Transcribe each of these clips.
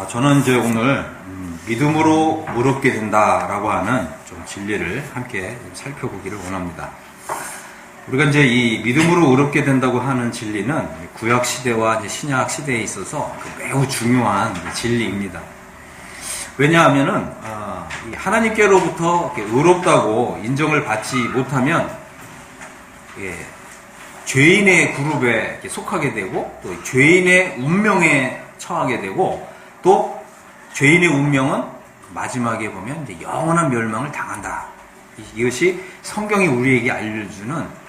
저는 이제 오늘 믿음으로 의롭게 된다라고 하는 좀 진리를 함께 살펴보기를 원합니다. 우리가 이제 이 믿음으로 의롭게 된다고 하는 진리는 구약 시대와 이제 신약 시대에 있어서 매우 중요한 진리입니다. 왜냐하면은 하나님께로부터 의롭다고 인정을 받지 못하면 죄인의 그룹에 속하게 되고 또 죄인의 운명에 처하게 되고 또 죄인의 운명은 마지막에 보면 이제 영원한 멸망을 당한다. 이것이 성경이 우리에게 알려주는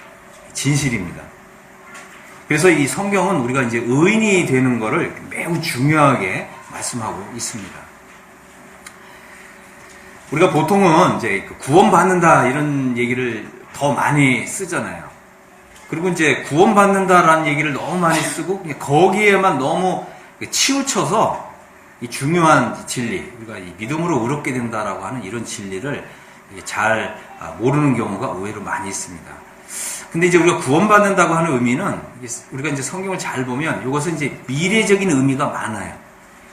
진실입니다. 그래서 이 성경은 우리가 이제 의인이 되는 것을 매우 중요하게 말씀하고 있습니다. 우리가 보통은 이제 구원받는다 이런 얘기를 더 많이 쓰잖아요. 그리고 이제 구원받는다라는 얘기를 너무 많이 쓰고 거기에만 너무 치우쳐서 이 중요한 진리, 우리가 이 믿음으로 의롭게 된다라고 하는 이런 진리를 잘 모르는 경우가 의외로 많이 있습니다. 근데 이제 우리가 구원받는다고 하는 의미는 우리가 이제 성경을 잘 보면 이것은 이제 미래적인 의미가 많아요.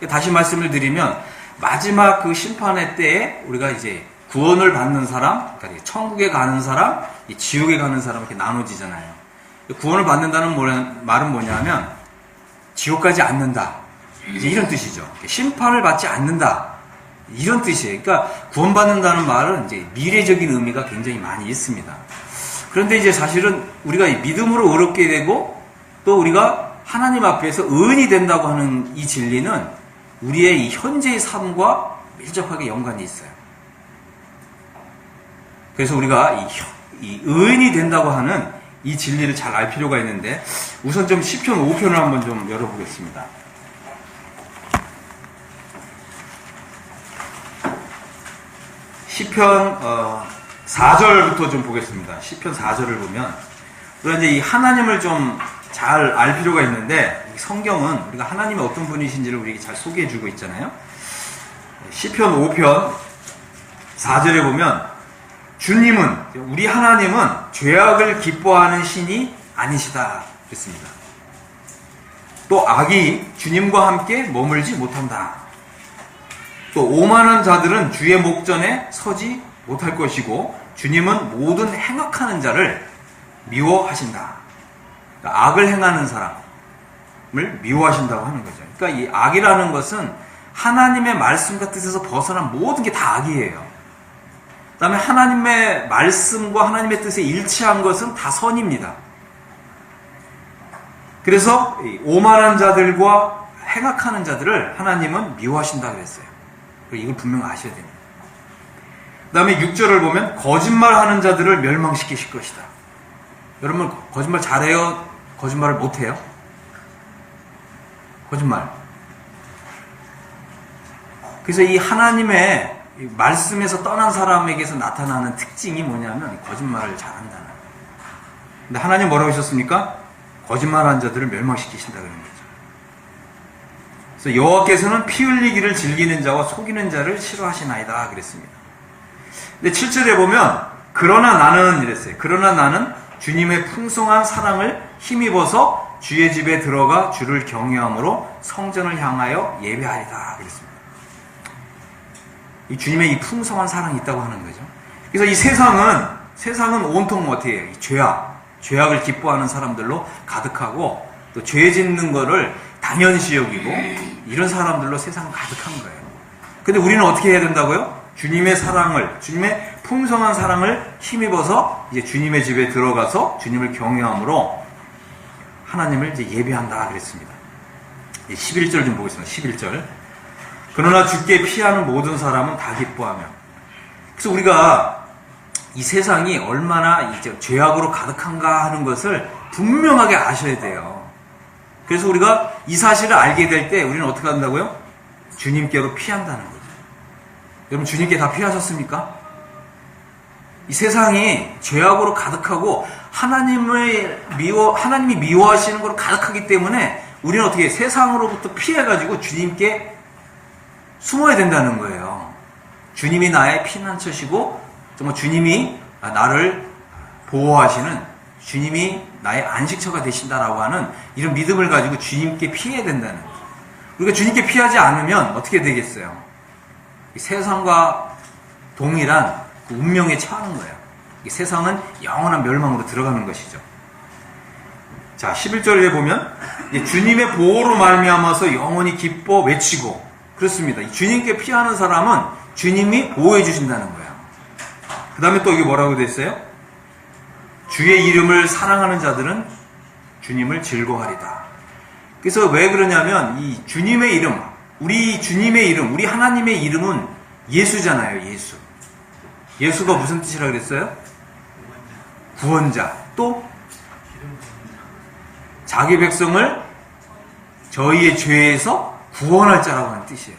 다시 말씀을 드리면 마지막 그 심판의 때에 우리가 이제 구원을 받는 사람, 그러니까 천국에 가는 사람, 지옥에 가는 사람 이렇게 나눠지잖아요. 구원을 받는다는 말은 뭐냐면 지옥 가지 않는다. 이제 이런 뜻이죠. 심판을 받지 않는다. 이런 뜻이에요. 그러니까 구원받는다는 말은 이제 미래적인 의미가 굉장히 많이 있습니다. 그런데 이제 사실은 우리가 믿음으로 의롭게 되고 또 우리가 하나님 앞에서 의인이 된다고 하는 이 진리는 우리의 이 현재의 삶과 밀접하게 연관이 있어요. 그래서 우리가 이 의인이 된다고 하는 이 진리를 잘 알 필요가 있는데 우선 좀 시편 5편을 한번 좀 열어보겠습니다. 시편 4절부터 좀 보겠습니다. 시편 4절을 보면 우리가 이제 이 하나님을 좀 잘 알 필요가 있는데 성경은 우리가 하나님이 어떤 분이신지를 우리에게 잘 소개해주고 있잖아요. 시편 5편 4절에 보면 주님은, 우리 하나님은 죄악을 기뻐하는 신이 아니시다 그랬습니다. 또 악이 주님과 함께 머물지 못한다. 또 오만한 자들은 주의 목전에 서지 못할 것이고 주님은 모든 행악하는 자를 미워하신다. 그러니까 악을 행하는 사람을 미워하신다고 하는 거죠. 그러니까 이 악이라는 것은 하나님의 말씀과 뜻에서 벗어난 모든 게 다 악이에요. 그 다음에 하나님의 말씀과 하나님의 뜻에 일치한 것은 다 선입니다. 그래서 오만한 자들과 행악하는 자들을 하나님은 미워하신다 그랬어요. 이걸 분명히 아셔야 됩니다. 그 다음에 6절을 보면 거짓말하는 자들을 멸망시키실 것이다. 여러분 거짓말 잘해요? 거짓말을 못해요? 거짓말. 그래서 이 하나님의 말씀에서 떠난 사람에게서 나타나는 특징이 뭐냐면 거짓말을 잘한다는. 근데 하나님 뭐라고 하셨습니까? 거짓말하는 자들을 멸망시키신다 그런 거죠. 그래서 여호와께서는 피 흘리기를 즐기는 자와 속이는 자를 싫어하시나이다 그랬습니다. 근데 7절에 보면 그러나 나는 이랬어요. 그러나 나는 주님의 풍성한 사랑을 힘입어서 주의 집에 들어가 주를 경외함으로 성전을 향하여 예배하리다 그랬습니다. 이 주님의 이 풍성한 사랑이 있다고 하는 거죠. 그래서 이 세상은 온통 어떻게 해요? 죄악을 기뻐하는 사람들로 가득하고 또 죄 짓는 거를 당연시 여기고 이런 사람들로 세상은 가득한 거예요. 근데 우리는 어떻게 해야 된다고요? 주님의 풍성한 사랑을 힘입어서 이제 주님의 집에 들어가서 주님을 경외함으로 하나님을 이제 예배한다 그랬습니다. 11절 좀 보겠습니다. 11절. 그러나 주께 피하는 모든 사람은 다 기뻐하며. 그래서 우리가 이 세상이 얼마나 이제 죄악으로 가득한가 하는 것을 분명하게 아셔야 돼요. 그래서 우리가 이 사실을 알게 될 때 우리는 어떻게 한다고요? 주님께로 피한다는 거죠. 여러분 주님께 다 피하셨습니까? 이 세상이 죄악으로 가득하고 하나님이 미워하시는 것으로 가득하기 때문에 우리는 어떻게 세상으로부터 피해가지고 주님께 숨어야 된다는 거예요. 주님이 나의 피난처시고 정말 주님이 나를 보호하시는 주님이 나의 안식처가 되신다라고 하는 이런 믿음을 가지고 주님께 피해야 된다는 거예요. 우리가 주님께 피하지 않으면 어떻게 되겠어요? 이 세상과 동일한 그 운명에 처하는 거예요. 이 세상은 영원한 멸망으로 들어가는 것이죠. 자, 11절에 보면 주님의 보호로 말미암아서 영원히 기뻐 외치고, 그렇습니다. 주님께 피하는 사람은 주님이 보호해 주신다는 거예요. 그 다음에 또 이게 뭐라고 됐어요? 주의 이름을 사랑하는 자들은 주님을 즐거워하리다. 그래서 왜 그러냐면 이 주님의 이름, 우리 주님의 이름, 우리 하나님의 이름은 예수잖아요. 예수. 예수가 무슨 뜻이라고 그랬어요? 구원자. 또 자기 백성을 저희의 죄에서 구원할 자라고 하는 뜻이에요.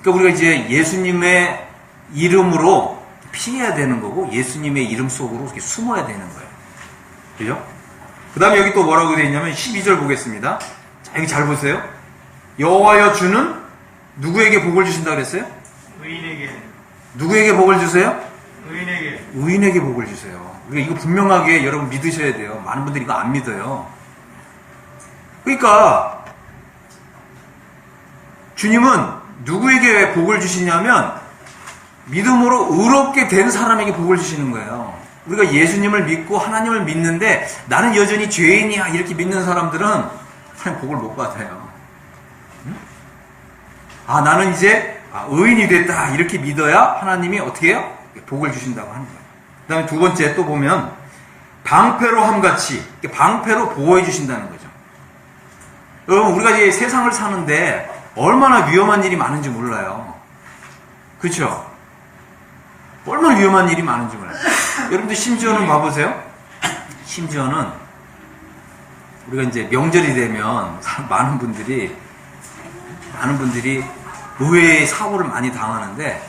그러니까 우리가 이제 예수님의 이름으로 피해야 되는 거고, 예수님의 이름 속으로 이렇게 숨어야 되는 거예요. 그죠? 그 다음에 여기 또 뭐라고 되어 있냐면 12절 보겠습니다. 자, 여기 잘 보세요. 여호와여 주는 누구에게 복을 주신다 그랬어요? 의인에게. 누구에게 복을 주세요? 의인에게. 의인에게 복을 주세요. 이거 분명하게 여러분 믿으셔야 돼요. 많은 분들이 이거 안 믿어요. 그러니까 주님은 누구에게 복을 주시냐면 믿음으로 의롭게 된 사람에게 복을 주시는 거예요. 우리가 예수님을 믿고 하나님을 믿는데 나는 여전히 죄인이야 이렇게 믿는 사람들은 하나님 복을 못 받아요. 응? 아, 나는 이제 의인이 됐다 이렇게 믿어야 하나님이 어떻게 해요? 복을 주신다고 하는 거예요. 그 다음에 두 번째 또 보면 방패로 함같이 방패로 보호해 주신다는 거죠. 여러분, 우리가 이제 세상을 사는데 얼마나 위험한 일이 많은지 몰라요. 그렇죠? 얼마나 위험한 일이 많은지 몰라요. 여러분들 심지어는 봐보세요. 심지어는 우리가 이제 명절이 되면 많은 분들이 의외의 사고를 많이 당하는데,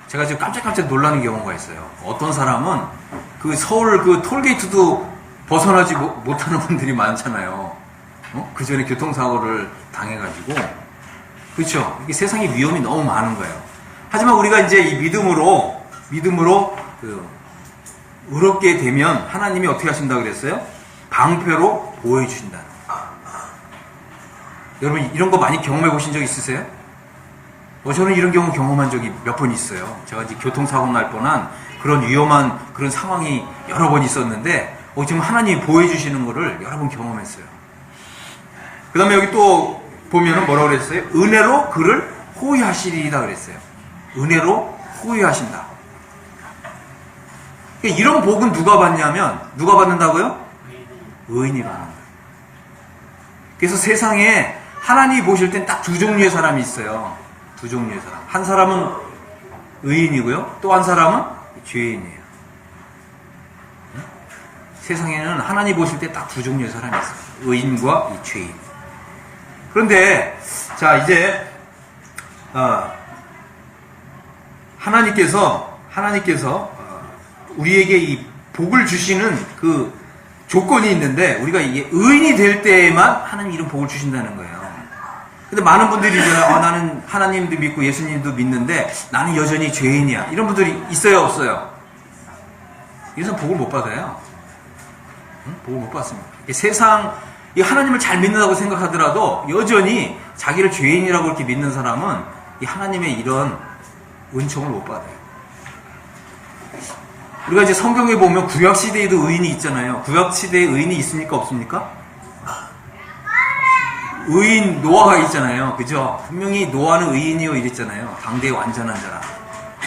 제가 지금 깜짝깜짝 놀라는 경우가 있어요. 어떤 사람은 그 서울 그 톨게이트도 벗어나지 못하는 분들이 많잖아요. 그 전에 교통사고를 당해가지고. 그렇죠? 이게 세상에 위험이 너무 많은 거예요. 하지만 우리가 이제 이 믿음으로 의롭게 되면 하나님이 어떻게 하신다고 그랬어요? 방패로 보호해 주신다는 거예요. 여러분, 이런 거 많이 경험해 보신 적 있으세요? 저는 이런 경우 경험한 적이 몇 번 있어요. 제가 이제 교통사고 날 뻔한 그런 위험한 그런 상황이 여러 번 있었는데, 지금 하나님이 보호해 주시는 거를 여러 번 경험했어요. 그 다음에 여기 또 보면은 뭐라고 그랬어요? 은혜로 그를 호위하시리다 그랬어요. 은혜로 호위하신다. 그러니까 이런 복은 누가 받냐면, 누가 받는다고요? 의인이 받는 거예요. 그래서 세상에 하나님이 보실 땐 딱 두 종류의 사람이 있어요. 두 종류의 사람. 한 사람은 의인이고요. 또 한 사람은 죄인이에요. 세상에는 하나님 보실 때 딱 두 종류의 사람이 있어요. 의인과 이 죄인. 그런데 자, 이제 하나님께서 우리에게 이 복을 주시는 그 조건이 있는데, 우리가 이게 의인이 될 때에만 하나님 이런 복을 주신다는 거예요. 근데 많은 분들이 있잖아요. 나는 하나님도 믿고 예수님도 믿는데 나는 여전히 죄인이야. 이런 분들이 있어요, 없어요? 이래서 복을 못 받아요. 응? 복을 못 받습니다. 세상, 하나님을 잘 믿는다고 생각하더라도 여전히 자기를 죄인이라고 이렇게 믿는 사람은 이 하나님의 이런 은총을 못 받아요. 우리가 이제 성경에 보면 구약시대에도 의인이 있잖아요. 구약시대에 의인이 있습니까? 없습니까? 의인 노아가 있잖아요. 그죠? 분명히 노아는 의인이요 이랬잖아요. 당대의 완전한 자라.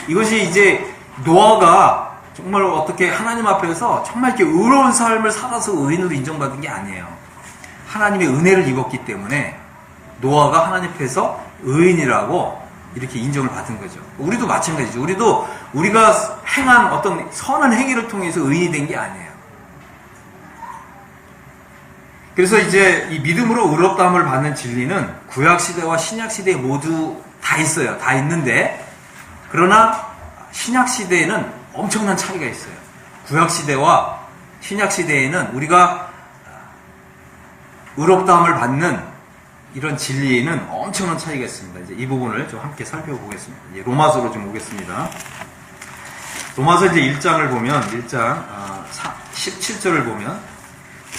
이것이 이제 노아가 정말 어떻게 하나님 앞에서 정말 이렇게 의로운 삶을 살아서 의인으로 인정받은 게 아니에요. 하나님의 은혜를 입었기 때문에 노아가 하나님 앞에서 의인이라고 이렇게 인정을 받은 거죠. 우리도 마찬가지죠. 우리가 행한 어떤 선한 행위를 통해서 의인이 된 게 아니에요. 그래서 이제 이 믿음으로 의롭다함을 받는 진리는 구약시대와 신약시대에 모두 다 있어요. 다 있는데, 그러나 신약시대에는 엄청난 차이가 있어요. 구약시대와 신약시대에는 우리가 의롭다함을 받는 이런 진리에는 엄청난 차이가 있습니다. 이제 이 부분을 좀 함께 살펴보겠습니다. 이제 로마서로 좀 오겠습니다. 로마서 이제 1장을 보면, 1장 17절을 보면,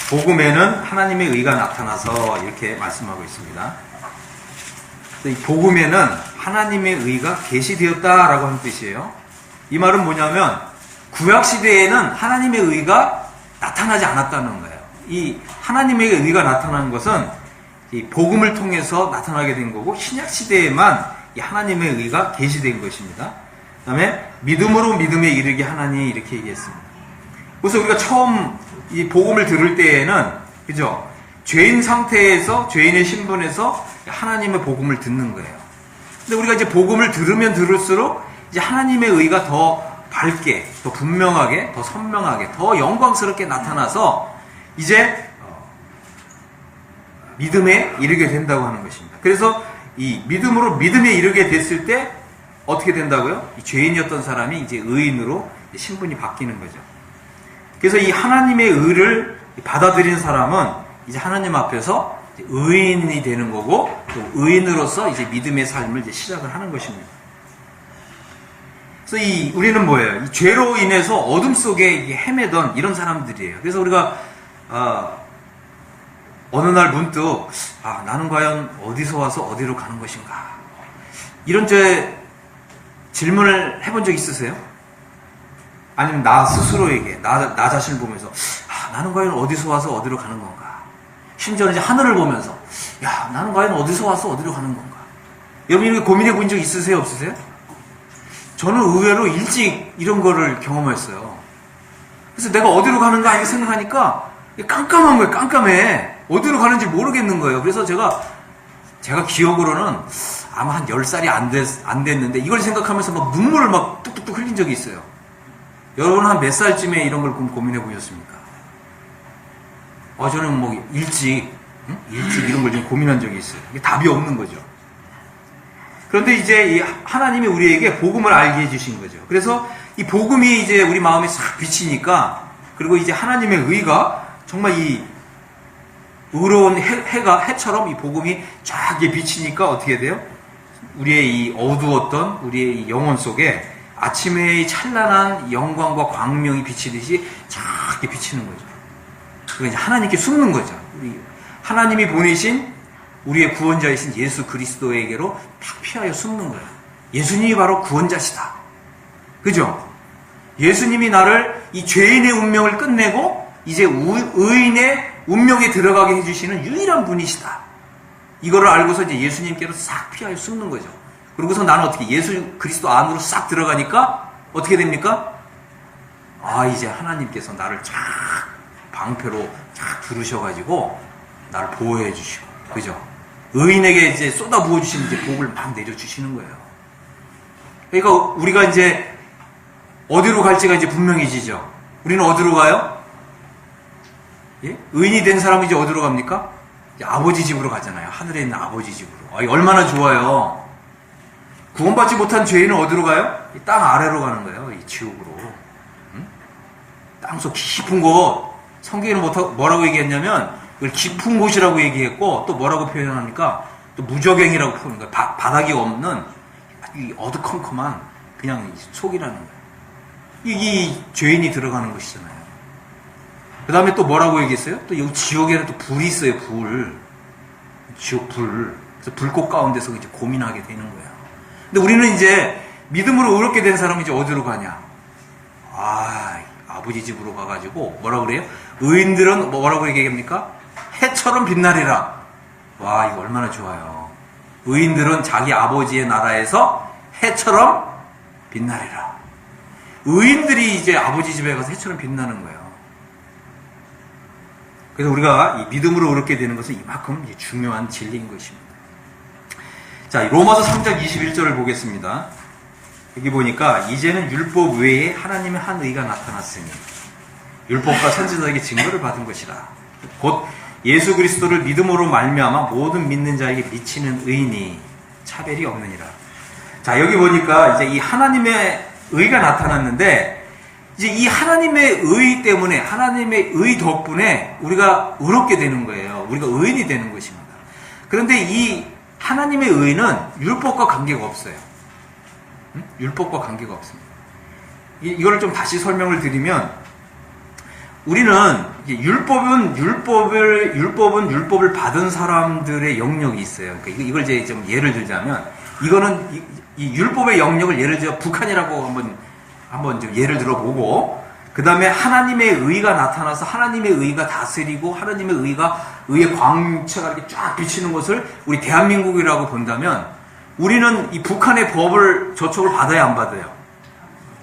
복음에는 하나님의 의가 나타나서 이렇게 말씀하고 있습니다. 이 복음에는 하나님의 의가 계시되었다라고 하는 뜻이에요. 이 말은 뭐냐면 구약 시대에는 하나님의 의가 나타나지 않았다는 거예요. 이 하나님의 의가 나타난 것은 이 복음을 통해서 나타나게 된 거고 신약 시대에만 이 하나님의 의가 계시된 것입니다. 그다음에 믿음으로 믿음에 이르게 하나니 이렇게 얘기했습니다. 그래서 우리가 처음 이 복음을 들을 때에는 그죠? 죄인 상태에서 죄인의 신분에서 하나님의 복음을 듣는 거예요. 근데 우리가 이제 복음을 들으면 들을수록 이제 하나님의 의가 더 밝게, 더 분명하게, 더 선명하게, 더 영광스럽게 나타나서 이제 믿음에 이르게 된다고 하는 것입니다. 그래서 이 믿음으로 믿음에 이르게 됐을 때 어떻게 된다고요? 이 죄인이었던 사람이 이제 의인으로 신분이 바뀌는 거죠. 그래서 이 하나님의 의를 받아들인 사람은 이제 하나님 앞에서 의인이 되는 거고 또 의인으로서 이제 믿음의 삶을 이제 시작을 하는 것입니다. 그래서 우리는 뭐예요? 이 죄로 인해서 어둠 속에 헤매던 이런 사람들이에요. 그래서 우리가 어느 날 문득 나는 과연 어디서 와서 어디로 가는 것인가? 이런 질문을 해본 적 있으세요? 아니면 나 스스로에게 나 자신을 보면서 나는 과연 어디서 와서 어디로 가는 건가? 심지어는 이제 하늘을 보면서 나는 과연 어디서 와서 어디로 가는 건가? 여러분 이렇게 고민해 본 적 있으세요? 없으세요? 저는 의외로 일찍 이런 거를 경험했어요. 그래서 내가 어디로 가는가 이렇게 생각하니까 깜깜한 거예요. 깜깜해. 어디로 가는지 모르겠는 거예요. 그래서 제가 기억으로는 아마 한 10살이 안 됐는데 이걸 생각하면서 막 눈물을 막 뚝뚝뚝 흘린 적이 있어요. 여러분은 한 몇 살쯤에 이런 걸 고민해 보셨습니까? 저는 뭐 일찍 이런 걸 좀 고민한 적이 있어요. 이게 답이 없는 거죠. 그런데 이제 이 하나님이 우리에게 복음을 알게 해주신 거죠. 그래서 이 복음이 이제 우리 마음에 싹 비치니까 그리고 이제 하나님의 의가 정말 이 의로운 해처럼 이 복음이 쫙 비치니까 어떻게 돼요? 우리의 이 어두웠던 우리의 이 영혼 속에 아침의 찬란한 영광과 광명이 비치듯이 쫙 비치는 거죠. 그러니까 이제 하나님께 숨는 거죠. 하나님이 보내신 우리의 구원자이신 예수 그리스도에게로 탁 피하여 숨는 거예요. 예수님이 바로 구원자시다. 그죠? 예수님이 나를 이 죄인의 운명을 끝내고 이제 의인의 운명에 들어가게 해주시는 유일한 분이시다. 이거를 알고서 이제 예수님께로 싹 피하여 숨는 거죠. 그러고서 나는 어떻게 예수 그리스도 안으로 싹 들어가니까 어떻게 됩니까? 이제 하나님께서 나를 쫙 방패로 쫙 두르셔가지고 나를 보호해 주시고, 그죠? 의인에게 이제 쏟아 부어 주시는 이제 복을 막 내려 주시는 거예요. 그러니까 우리가 이제 어디로 갈지가 이제 분명해지죠. 우리는 어디로 가요? 예? 의인이 된 사람은 이제 어디로 갑니까? 이제 아버지 집으로 가잖아요. 하늘에 있는 아버지 집으로. 얼마나 좋아요. 구원받지 못한 죄인은 어디로 가요? 이 땅 아래로 가는 거예요. 이 지옥으로. 응? 땅속 깊은 곳. 성경에는 뭐라고 얘기했냐면 이걸 깊은 곳이라고 얘기했고 또 뭐라고 표현합니까? 또 무저갱이라고 표현하는 거예요. 바닥이 없는 이 어두컴컴한 그냥 속이라는 거예요. 이 죄인이 들어가는 것이잖아요. 그 다음에 또 뭐라고 얘기했어요? 또 여기 지옥에는 또 불이 있어요. 지옥 불. 그래서 불꽃 가운데서 이제 고민하게 되는 거예요. 근데 우리는 이제 믿음으로 의롭게 된 사람은 이제 어디로 가냐? 아버지 집으로 가가지고 뭐라고 그래요? 의인들은 뭐라고 얘기합니까? 해처럼 빛나리라. 와, 이거 얼마나 좋아요. 의인들은 자기 아버지의 나라에서 해처럼 빛나리라. 의인들이 이제 아버지 집에 가서 해처럼 빛나는 거예요. 그래서 우리가 이 믿음으로 의롭게 되는 것은 이만큼 중요한 진리인 것입니다. 자, 로마서 3장 21절을 보겠습니다. 여기 보니까 이제는 율법 외에 하나님의 한 의가 나타났으니 율법과 선지자에게 증거를 받은 것이라. 곧 예수 그리스도를 믿음으로 말미암아 모든 믿는 자에게 미치는 의인이 차별이 없느니라. 자, 여기 보니까 이제 이 하나님의 의가 나타났는데 이제 이 하나님의 의 때문에 하나님의 의 덕분에 우리가 의롭게 되는 거예요. 우리가 의인이 되는 것입니다. 그런데 이 하나님의 의는 율법과 관계가 없어요. 율법과 관계가 없습니다. 이거를 좀 다시 설명을 드리면 우리는 율법을 받은 사람들의 영역이 있어요. 그러니까 이걸 이제 좀 예를 들자면, 이거는 이 율법의 영역을 예를 들어 북한이라고 한번 좀 예를 들어보고, 그 다음에 하나님의 의가 나타나서 하나님의 의가 다스리고 하나님의 의의 광채가 이렇게 쫙 비치는 것을 우리 대한민국이라고 본다면, 우리는 이 북한의 법을 저촉을 받아야 안 받아요?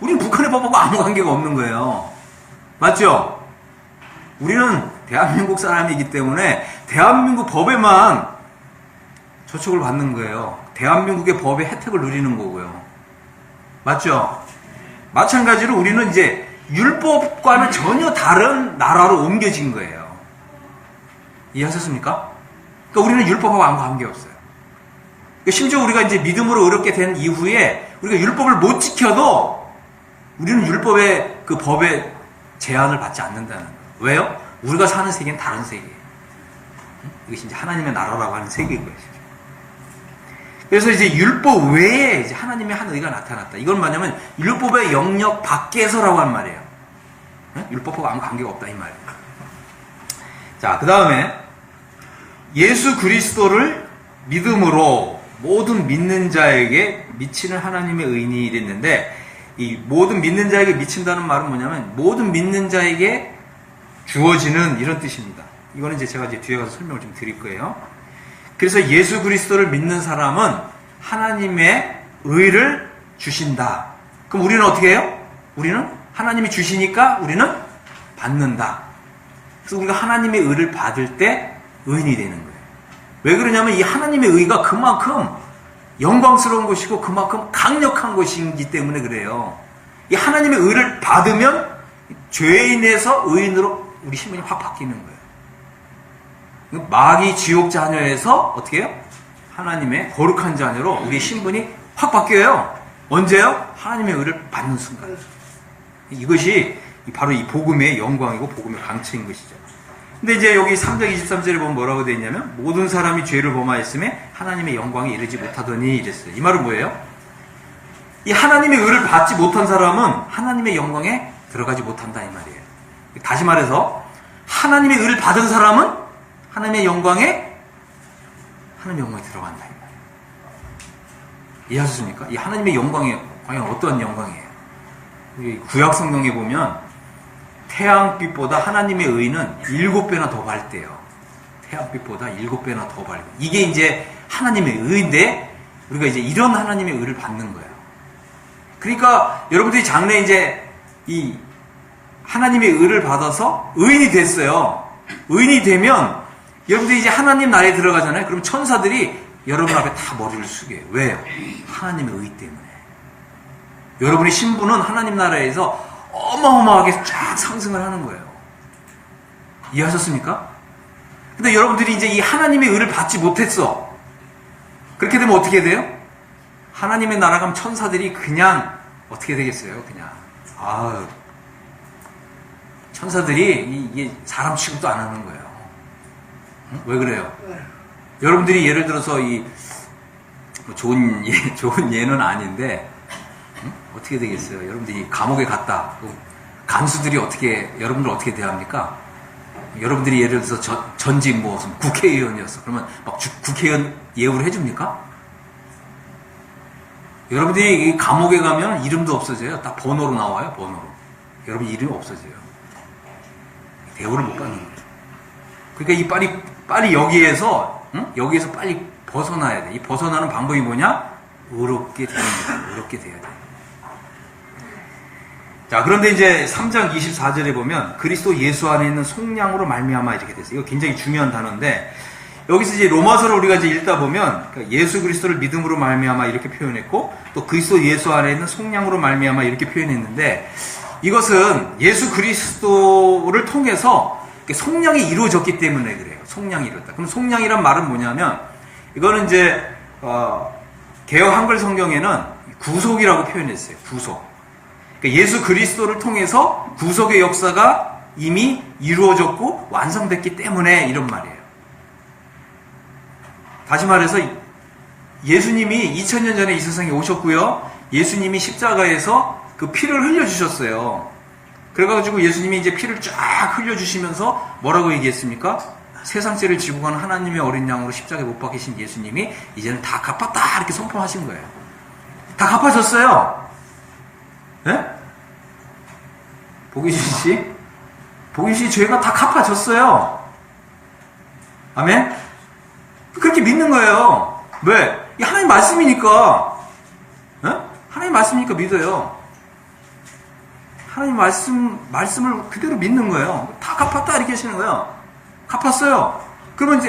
우리는 북한의 법하고 아무 관계가 없는 거예요. 맞죠? 우리는 대한민국 사람이기 때문에 대한민국 법에만 저촉을 받는 거예요. 대한민국의 법의 혜택을 누리는 거고요. 맞죠? 마찬가지로 우리는 이제 율법과는 전혀 다른 나라로 옮겨진 거예요. 이해하셨습니까? 그러니까 우리는 율법하고 아무 관계없어요. 그러니까 심지어 우리가 이제 믿음으로 의롭게 된 이후에 우리가 율법을 못 지켜도 우리는 율법의 그 법의 제한을 받지 않는다는 거예요. 왜요? 우리가 사는 세계는 다른 세계예요. 이것이 이제 하나님의 나라라고 하는 세계인 것이죠. 그래서 이제 율법 외에 이제 하나님의 한 의가 나타났다. 이건 뭐냐면 율법의 영역 밖에서라고 한 말이에요. 율법하고 아무 관계가 없다 이 말이에요. 자, 그 다음에 예수 그리스도를 믿음으로 모든 믿는 자에게 미치는 하나님의 의인이 됐는데, 이 모든 믿는 자에게 미친다는 말은 뭐냐면 모든 믿는 자에게 주어지는 이런 뜻입니다. 이거는 이제 제가 이제 뒤에 가서 설명을 좀 드릴 거예요. 그래서 예수 그리스도를 믿는 사람은 하나님의 의를 주신다. 그럼 우리는 어떻게 해요? 우리는 하나님이 주시니까 우리는 받는다. 그래서 우리가 하나님의 의를 받을 때 의인이 되는 거예요. 왜 그러냐면 이 하나님의 의가 그만큼 영광스러운 것이고 그만큼 강력한 것이기 때문에 그래요. 이 하나님의 의를 받으면 죄인에서 의인으로 우리 신분이 확 바뀌는 거예요. 마귀 지옥 자녀에서 어떻게 해요? 하나님의 거룩한 자녀로 우리 신분이 확 바뀌어요. 언제요? 하나님의 의를 받는 순간. 이것이 바로 이 복음의 영광이고 복음의 강체인 것이죠. 근데 이제 여기 3장 23절에 보면 뭐라고 되어 있냐면 모든 사람이 죄를 범하였음에 하나님의 영광에 이르지 못하더니 이랬어요. 이 말은 뭐예요? 이 하나님의 의를 받지 못한 사람은 하나님의 영광에 들어가지 못한다 이 말이에요. 다시 말해서 하나님의 의를 받은 사람은 하나님의 영광에 들어간다 이 말이에요. 이해하셨습니까? 이 하나님의 영광이 과연 어떠한 영광이에요? 구약 성경에 보면 태양빛보다 하나님의 의는 7배나 더 밝대요. 태양빛보다 7배나 더 밝고. 이게 이제 하나님의 의인데, 우리가 이제 이런 하나님의 의를 받는 거예요. 그러니까 여러분들이 장래 이제 이 하나님의 의를 받아서 의인이 됐어요. 의인이 되면 여러분들이 이제 하나님 나라에 들어가잖아요. 그럼 천사들이 여러분 앞에 다 머리를 숙여요. 왜요? 하나님의 의 때문에. 여러분의 신분은 하나님 나라에서 어마어마하게 쫙 상승을 하는 거예요. 이해하셨습니까? 근데 여러분들이 이제 이 하나님의 의를 받지 못했어. 그렇게 되면 어떻게 돼요? 하나님의 나라 가면 천사들이 그냥 어떻게 되겠어요? 그냥 천사들이 이게 사람 취급도 안 하는 거예요. 응? 왜 그래요? 여러분들이 예를 들어서 좋은 예는 아닌데 어떻게 되겠어요? 여러분들이 감옥에 갔다. 간수들이 여러분들 어떻게 대합니까? 여러분들이 예를 들어서 전직 무슨 국회의원이었어. 그러면 막 국회의원 예우를 해줍니까? 여러분들이 이 감옥에 가면 이름도 없어져요. 다 번호로 나와요, 번호로. 여러분 이름이 없어져요. 대우를 못 받는 거예요. 그러니까 이 빨리 여기에서 빨리 벗어나야 돼. 이 벗어나는 방법이 뭐냐? 의롭게 되는 거예요. 의롭게 돼야 돼. 자, 그런데 이제 3장 24절에 보면 그리스도 예수 안에 있는 속량으로 말미암아 이렇게 됐어요. 이거 굉장히 중요한 단어인데, 여기서 이제 로마서를 우리가 이제 읽다 보면 예수 그리스도를 믿음으로 말미암아 이렇게 표현했고, 또 그리스도 예수 안에 있는 속량으로 말미암아 이렇게 표현했는데, 이것은 예수 그리스도를 통해서 속량이 이루어졌기 때문에 그래요. 속량이 이루어졌다. 그럼 속량이란 말은 뭐냐면, 이거는 이제 개역 한글 성경에는 구속이라고 표현했어요. 구속. 예수 그리스도를 통해서 구속의 역사가 이미 이루어졌고 완성됐기 때문에 이런 말이에요. 다시 말해서 예수님이 2000년 전에 이 세상에 오셨고요. 예수님이 십자가에서 그 피를 흘려주셨어요. 그래가지고 예수님이 이제 피를 쫙 흘려주시면서 뭐라고 얘기했습니까? 세상죄를 지고 가는 하나님의 어린 양으로 십자가에 못 박히신 예수님이 이제는 다 갚았다 이렇게 선포하신 거예요. 다 갚아졌어요. 예? 보기신 씨? 보기신 죄가 다 갚아졌어요. 아멘? 그렇게 믿는 거예요. 왜? 이 하나님 말씀이니까. 예? 하나님 말씀이니까 믿어요. 하나님 말씀을 그대로 믿는 거예요. 다 갚았다 이렇게 하시는 거예요. 갚았어요. 그럼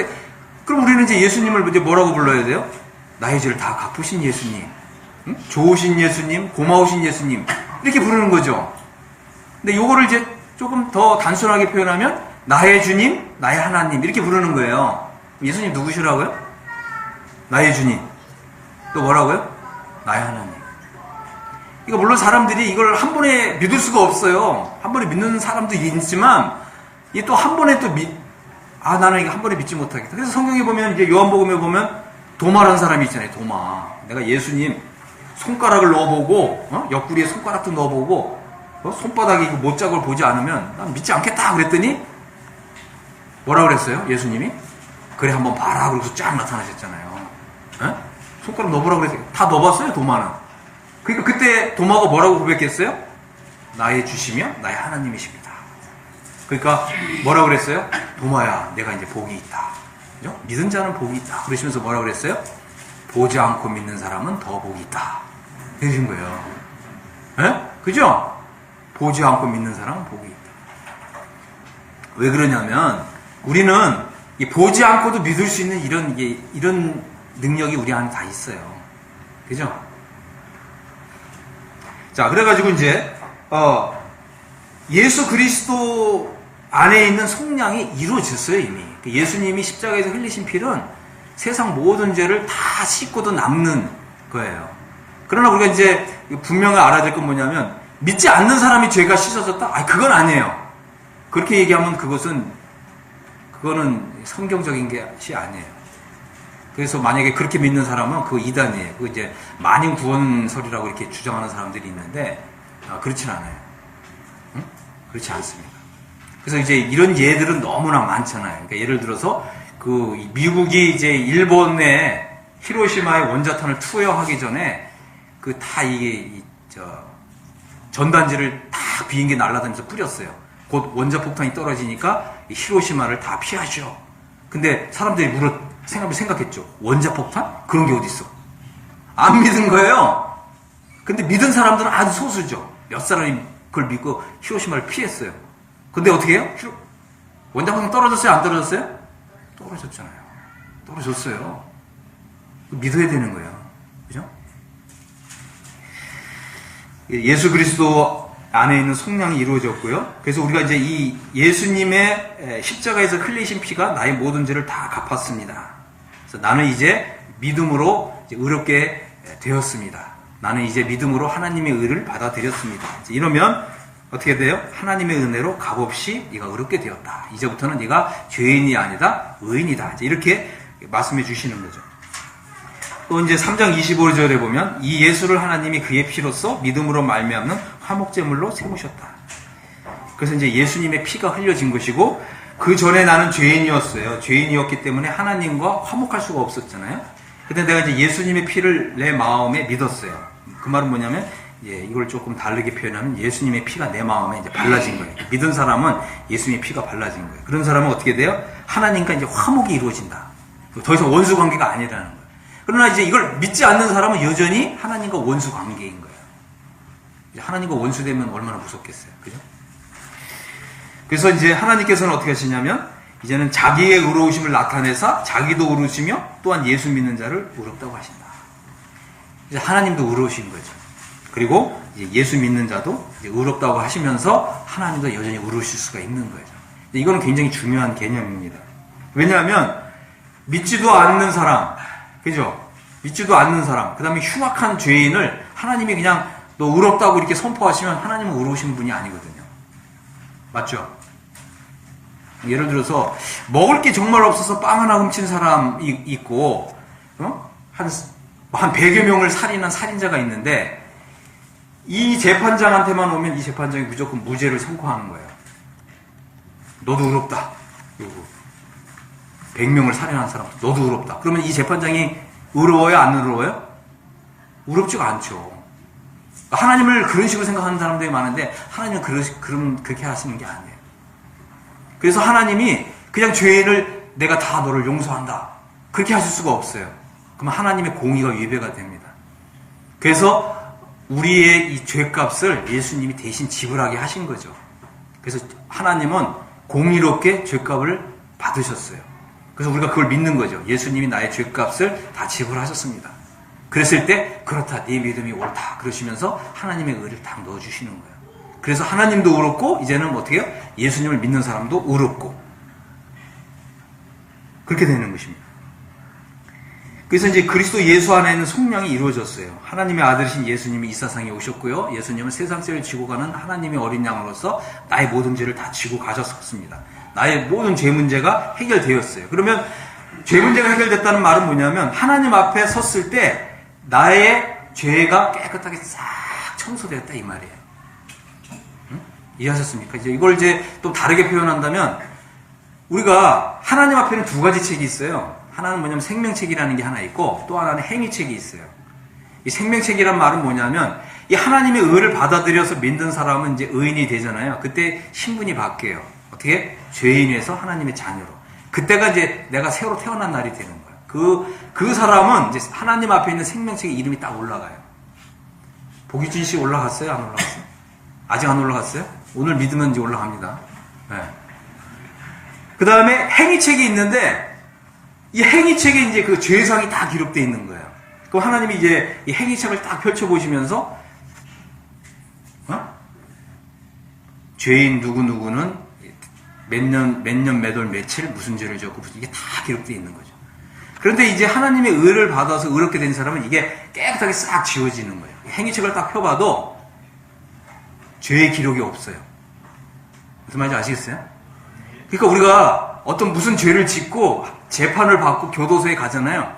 우리는 이제 예수님을 이제 뭐라고 불러야 돼요? 나의 죄를 다 갚으신 예수님, 응? 좋으신 예수님, 고마우신 예수님 이렇게 부르는 거죠. 근데 요거를 이제 조금 더 단순하게 표현하면 나의 주님, 나의 하나님 이렇게 부르는 거예요. 예수님 누구시라고요? 나의 주님. 또 뭐라고요? 나의 하나님. 이거 물론 사람들이 이걸 한 번에 믿을 수가 없어요. 한 번에 믿는 사람도 있지만 이게 또 한 번에 나는 이거 한 번에 믿지 못하겠다. 그래서 성경에 보면 이제 요한복음에 보면 도마라는 사람이 있잖아요. 도마. 내가 예수님 손가락을 넣어보고 옆구리에 손가락도 넣어보고 손바닥에 그 못자국을 보지 않으면 난 믿지 않겠다 그랬더니 뭐라 그랬어요? 예수님이? 그래 한번 봐라. 그러고서 쫙 나타나셨잖아요. 손가락 넣어보라고 그랬어요. 다 넣어봤어요. 도마는. 그러니까 그때 도마가 뭐라고 고백했어요? 나의 주시며 나의 하나님이십니다. 그러니까 뭐라고 그랬어요? 도마야 내가 이제 복이 있다. 그죠? 믿은 자는 복이 있다. 그러시면서 뭐라고 그랬어요? 보지 않고 믿는 사람은 더 복이 있다. 그러신 거예요. 그죠? 보지 않고 믿는 사람은 복이 있다. 왜 그러냐면 우리는 이 보지 않고도 믿을 수 있는 이런 능력이 우리 안에 다 있어요. 그죠? 자, 그래가지고 이제 예수 그리스도 안에 있는 속량이 이루어졌어요, 이미. 예수님이 십자가에서 흘리신 피는 세상 모든 죄를 다 씻고도 남는 거예요. 그러나 우리가 이제 분명히 알아야 될 건 뭐냐면, 믿지 않는 사람이 죄가 씻어졌다? 그건 아니에요. 그렇게 얘기하면 그거는 성경적인 것이 아니에요. 그래서 만약에 그렇게 믿는 사람은 그거 이단이에요. 그거 이제 만인 구원설이라고 이렇게 주장하는 사람들이 있는데, 그렇진 않아요. 응? 그렇지 않습니다. 그래서 이제 이런 예들은 너무나 많잖아요. 그러니까 예를 들어서 미국이 이제 일본의 히로시마의 원자탄을 투여하기 전에 전단지를 다 비행기 날아다니면서 뿌렸어요. 곧 원자폭탄이 떨어지니까 히로시마를 다 피하죠. 근데 사람들이 생각했죠. 원자폭탄? 그런 게 어딨어? 안 믿은 거예요. 근데 믿은 사람들은 아주 소수죠. 몇 사람이 그걸 믿고 히로시마를 피했어요. 근데 어떻게 해요? 원자폭탄 떨어졌어요? 안 떨어졌어요? 떨어졌잖아요. 떨어졌어요. 믿어야 되는 거예요. 그죠? 예수 그리스도 안에 있는 속량이 이루어졌고요. 그래서 우리가 이제 이 예수님의 십자가에서 흘리신 피가 나의 모든 죄를 다 갚았습니다. 그래서 나는 이제 믿음으로 이제 의롭게 되었습니다. 나는 이제 믿음으로 하나님의 의를 받아들였습니다. 이러면 어떻게 돼요? 하나님의 은혜로 값없이 네가 의롭게 되었다. 이제부터는 네가 죄인이 아니다, 의인이다. 이제 이렇게 말씀해 주시는 거죠. 또 이제 3장 25절에 보면 이 예수를 하나님이 그의 피로써 믿음으로 말미암는 화목제물로 세우셨다. 그래서 이제 예수님의 피가 흘려진 것이고 그 전에 나는 죄인이었어요. 죄인이었기 때문에 하나님과 화목할 수가 없었잖아요. 근데 내가 이제 예수님의 피를 내 마음에 믿었어요. 그 말은 뭐냐면 이걸 조금 다르게 표현하면 예수님의 피가 내 마음에 이제 발라진 거예요. 믿은 사람은 예수님의 피가 발라진 거예요. 그런 사람은 어떻게 돼요? 하나님과 이제 화목이 이루어진다. 더 이상 원수 관계가 아니라는 거예요. 그러나 이제 이걸 믿지 않는 사람은 여전히 하나님과 원수 관계인 거예요. 하나님과 원수 되면 얼마나 무섭겠어요. 그죠? 그래서 이제 하나님께서는 어떻게 하시냐면 이제는 자기의 의로우심을 나타내사 자기도 의로우시며 또한 예수 믿는 자를 의롭다고 하신다. 이제 하나님도 의로우신 거죠. 그리고 이제 예수 믿는 자도 이제 의롭다고 하시면서 하나님도 여전히 의로우실 수가 있는 거죠. 이거는 굉장히 중요한 개념입니다. 왜냐하면 믿지도 않는 사람, 그죠? 믿지도 않는 사람, 그 다음에 흉악한 죄인을 하나님이 그냥 너 의롭다고 이렇게 선포하시면 하나님은 의로우신 분이 아니거든요. 맞죠? 예를 들어서 먹을 게 정말 없어서 빵 하나 훔친 사람이 있고 한 100여 명을 살인한 살인자가 있는데 이 재판장한테만 오면 이 재판장이 무조건 무죄를 선고하는 거예요. 너도 의롭다. 100명을 살인한 사람, 너도 의롭다. 그러면 이 재판장이 의로워요? 안 의로워요? 의롭지가 않죠. 하나님을 그런 식으로 생각하는 사람들이 많은데 하나님은 그렇게 하시는 게 아니에요. 그래서 하나님이 그냥 죄인을 내가 다 너를 용서한다. 그렇게 하실 수가 없어요. 그러면 하나님의 공의가 위배가 됩니다. 그래서 우리의 이 죄값을 예수님이 대신 지불하게 하신 거죠. 그래서 하나님은 공의롭게 죄값을 받으셨어요. 그래서 우리가 그걸 믿는 거죠. 예수님이 나의 죄값을 다 지불하셨습니다. 그랬을 때 그렇다, 네 믿음이 옳다 그러시면서 하나님의 의를 다 넣어주시는 거예요. 그래서 하나님도 의롭고 이제는 어떻게 해요? 예수님을 믿는 사람도 의롭고 그렇게 되는 것입니다. 그래서 이제 그리스도 예수 안에 있는 속량이 이루어졌어요. 하나님의 아들이신 예수님이 이 세상에 오셨고요. 예수님은 세상 죄를 지고 가는 하나님의 어린 양으로서 나의 모든 죄를 다 지고 가셨습니다. 나의 모든 죄 문제가 해결되었어요. 그러면 죄 문제가 해결됐다는 말은 뭐냐면 하나님 앞에 섰을 때 나의 죄가 깨끗하게 싹 청소되었다 이 말이에요. 응? 이해하셨습니까? 이걸 이제 또 다르게 표현한다면 우리가 하나님 앞에는 두 가지 책이 있어요. 하나는 뭐냐면 생명책이라는 게 하나 있고 또 하나는 행위책이 있어요. 이 생명책이란 말은 뭐냐면 이 하나님의 의를 받아들여서 믿는 사람은 이제 의인이 되잖아요. 그때 신분이 바뀌어요. 어떻게? 죄인에서 하나님의 자녀로. 그때가 이제 내가 새로 태어난 날이 되는 거예요. 그 사람은 이제 하나님 앞에 있는 생명책에 이름이 딱 올라가요. 복유진 씨 올라갔어요? 안 올라갔어요? 아직 안 올라갔어요? 오늘 믿으면 이제 올라갑니다. 네. 그 다음에 행위책이 있는데 이 행위책에 이제 그 죄상이 다 기록되어 있는 거예요. 그럼 하나님이 이제 이 행위책을 딱 펼쳐보시면서 죄인 누구누구는 몇 년, 몇 월, 며칠 무슨 죄를 지었고 이게 다 기록되어 있는 거죠. 그런데 이제 하나님의 의를 받아서 의롭게 된 사람은 이게 깨끗하게 싹 지워지는 거예요. 행위책을 딱 펴봐도 죄의 기록이 없어요. 무슨 말인지 아시겠어요? 그러니까 우리가 어떤 무슨 죄를 짓고 재판을 받고 교도소에 가잖아요.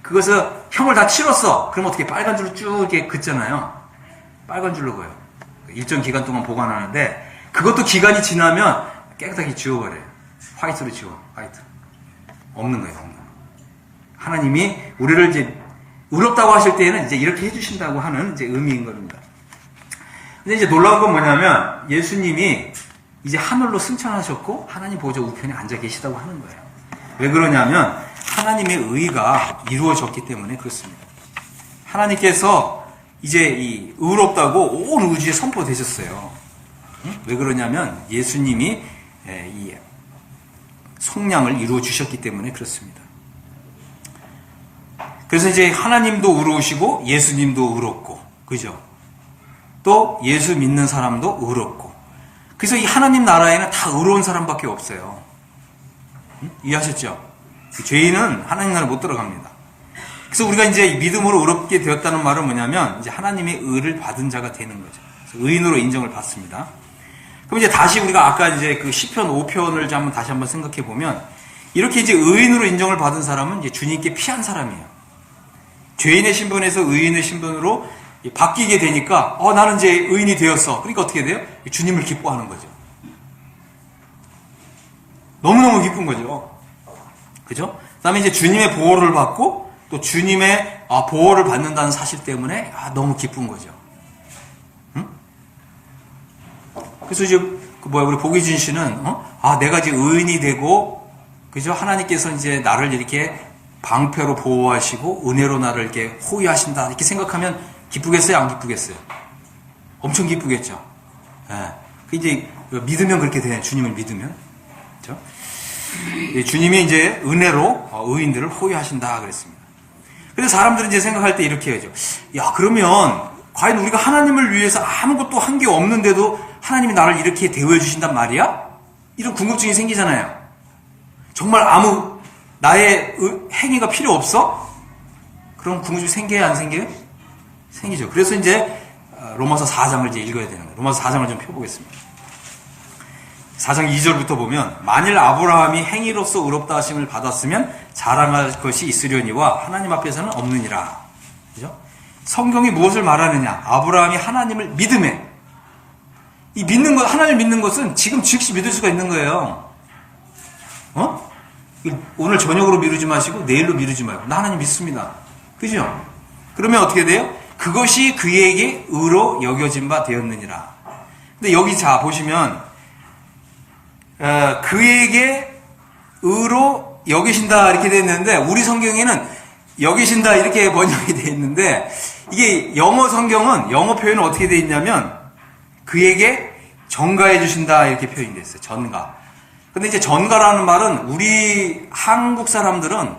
그것을 형을 다 치렀어. 그럼 어떻게 빨간 줄로 쭉 이렇게 긋잖아요. 빨간 줄로 그어요. 일정 기간 동안 보관하는데 그것도 기간이 지나면 깨끗하게 지워버려요. 화이트로 지워. 화이트. 없는 거예요. 없는 거. 하나님이 우리를 이제 의롭다고 하실 때에는 이제 이렇게 해주신다고 하는 이제 의미인 겁니다. 근데 이제 놀라운 건 뭐냐면 예수님이 이제 하늘로 승천하셨고 하나님 보좌 우편에 앉아 계시다고 하는 거예요. 왜 그러냐면 하나님의 의가 이루어졌기 때문에 그렇습니다. 하나님께서 이제 이 의롭다고 온 우주에 선포되셨어요. 왜 그러냐면 예수님이 이 속량을 이루어 주셨기 때문에 그렇습니다. 그래서 이제 하나님도 의로우시고 예수님도 의롭고, 그죠? 또 예수 믿는 사람도 의롭고. 그래서 이 하나님 나라에는 다 의로운 사람밖에 없어요. 이해하셨죠? 죄인은 하나님 나라에 못 들어갑니다. 그래서 우리가 이제 믿음으로 의롭게 되었다는 말은 뭐냐면 이제 하나님의 의를 받은 자가 되는 거죠. 의인으로 인정을 받습니다. 그럼 이제 다시 우리가 아까 이제 그 시편 5편을 다시 한번 생각해 보면 이렇게 이제 의인으로 인정을 받은 사람은 이제 주님께 피한 사람이에요. 죄인의 신분에서 의인의 신분으로 바뀌게 되니까 나는 이제 의인이 되었어. 그러니까 어떻게 돼요? 주님을 기뻐하는 거죠. 너무너무 기쁜 거죠. 그죠? 그 다음에 이제 주님의 보호를 받고 또 주님의 보호를 받는다는 사실 때문에 너무 기쁜 거죠. 응? 그래서 이제 우리 복유진 씨는 내가 이제 의인이 되고 그죠? 하나님께서 이제 나를 이렇게 방패로 보호하시고 은혜로 나를 이렇게 호위하신다 이렇게 생각하면 기쁘겠어요? 안 기쁘겠어요? 엄청 기쁘겠죠. 예. 이제 믿으면 그렇게 되네요. 주님을 믿으면. 그렇죠? 주님이 이제 은혜로 의인들을 호위하신다 그랬습니다. 그래서 사람들은 이제 생각할 때 이렇게 하죠. 야, 그러면 과연 우리가 하나님을 위해서 아무것도 한 게 없는데도 하나님이 나를 이렇게 대우해 주신단 말이야? 이런 궁금증이 생기잖아요. 정말 아무 나의 행위가 필요 없어? 그럼 궁금증이 생겨요? 안 생겨요? 생기죠. 그래서 이제 로마서 4장을 이제 읽어야 되는 거예요. 로마서 4장을 좀 펴보겠습니다. 4장 2절부터 보면 만일 아브라함이 행위로서 의롭다 하심을 받았으면 자랑할 것이 있으려니와 하나님 앞에서는 없느니라. 그죠? 성경이 무엇을 말하느냐? 아브라함이 하나님을 믿음에. 이 믿는 것, 하나님을 믿는 것은 지금 즉시 믿을 수가 있는 거예요. 오늘 저녁으로 미루지 마시고 내일로 미루지 말고 나 하나님 믿습니다. 그죠? 그러면 어떻게 돼요? 그것이 그에게 의로 여겨진 바 되었느니라. 근데 여기 자 보시면 그에게 의로 여기신다 이렇게 되어 있는데 우리 성경에는 여기신다 이렇게 번역이 되어 있는데 이게 영어 성경은 영어 표현은 어떻게 되어 있냐면 그에게 전가해 주신다 이렇게 표현이 되어 있어요. 전가. 근데 이제 전가라는 말은 우리 한국 사람들은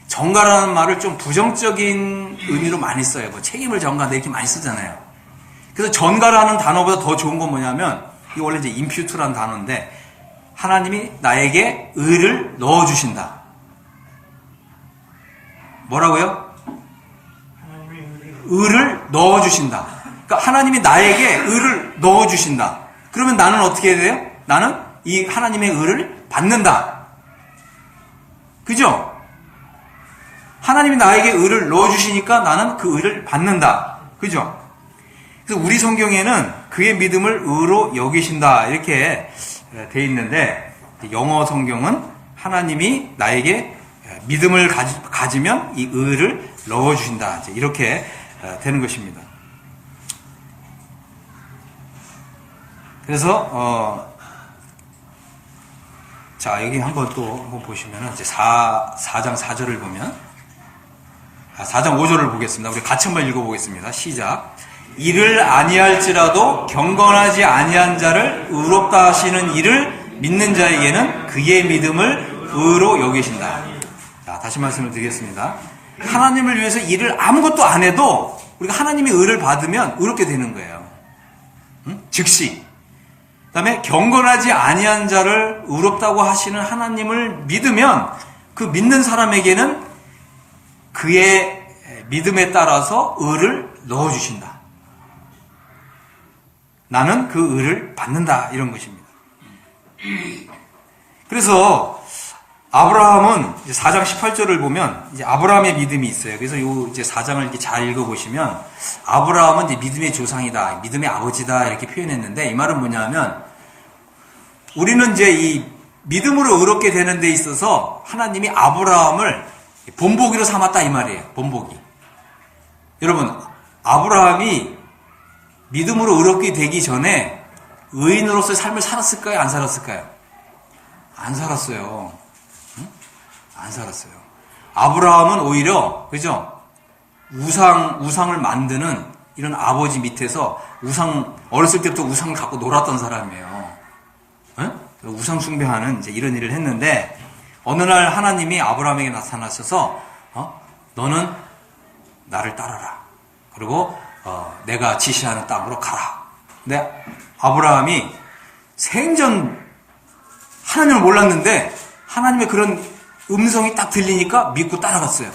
전가라는 말을 좀 부정적인 의미로 많이 써요. 뭐 책임을 전가한다 이렇게 많이 쓰잖아요. 그래서 전가라는 단어보다 더 좋은 건 뭐냐면 이게 원래 이제 임퓨트라는 단어인데 하나님이 나에게 의를 넣어주신다. 뭐라고요? 의를 넣어주신다. 그러니까 하나님이 나에게 의를 넣어주신다. 그러면 나는 어떻게 해야 돼요? 나는 이 하나님의 의를 받는다. 그죠? 하나님이 나에게 의를 넣어주시니까 나는 그 의를 받는다. 그죠? 그래서 우리 성경에는 그의 믿음을 의로 여기신다 이렇게 돼 있는데 영어 성경은 하나님이 나에게 믿음을 가지면 이 의를 넣어주신다 이렇게 되는 것입니다. 그래서 자 여기 한번 보시면은 이제 4장 4절을 보면 4장 5절을 보겠습니다. 우리 같이 한번 읽어보겠습니다. 시작. 이를 아니할지라도 경건하지 아니한 자를 의롭다 하시는 이를 믿는 자에게는 그의 믿음을 의로 여기신다. 자, 다시 말씀을 드리겠습니다. 하나님을 위해서 일을 아무것도 안 해도 우리가 하나님의 의를 받으면 의롭게 되는 거예요. 즉시. 그 다음에 경건하지 아니한 자를 의롭다고 하시는 하나님을 믿으면 그 믿는 사람에게는 그의 믿음에 따라서 의를 넣어주신다. 나는 그 의를 받는다. 이런 것입니다. 그래서 아브라함은 이제 4장 18절을 보면 이제 아브라함의 믿음이 있어요. 그래서 요 이제 4장을 이렇게 잘 읽어보시면 아브라함은 이제 믿음의 조상이다, 믿음의 아버지다 이렇게 표현했는데 이 말은 뭐냐면 우리는 이제 이 믿음으로 의롭게 되는 데 있어서 하나님이 아브라함을 본보기로 삼았다 이 말이에요. 본보기. 여러분 아브라함이 믿음으로 의롭게 되기 전에 의인으로서의 삶을 살았을까요? 안 살았을까요? 안 살았어요. 안 살았어요. 아브라함은 오히려 그죠? 우상을 만드는 이런 아버지 밑에서 어렸을 때부터 우상을 갖고 놀았던 사람이에요. 우상 숭배하는 이제 이런 일을 했는데 어느 날 하나님이 아브라함에게 나타나셔서 너는 나를 따라라. 그리고 내가 지시하는 땅으로 가라. 근데 아브라함이 생전 하나님을 몰랐는데 하나님의 그런 음성이 딱 들리니까 믿고 따라갔어요.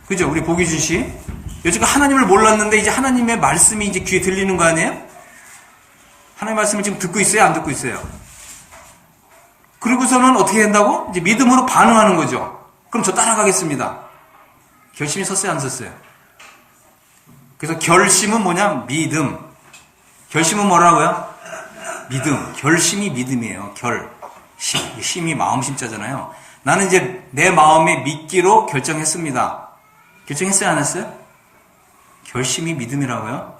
그죠? 우리 보기준 씨. 여지껏 하나님을 몰랐는데 이제 하나님의 말씀이 이제 귀에 들리는 거 아니에요? 하나님의 말씀을 지금 듣고 있어요? 안 듣고 있어요? 그리고서는 어떻게 된다고? 이제 믿음으로 반응하는 거죠. 그럼 저 따라가겠습니다. 결심이 섰어요? 안 섰어요? 그래서 결심은 뭐냐? 믿음. 결심은 뭐라고요? 믿음. 결심이 믿음이에요. 심이 마음 심자잖아요. 나는 이제 내 마음에 믿기로 결정했습니다. 결정했어요? 안 했어요? 결심이 믿음이라고요?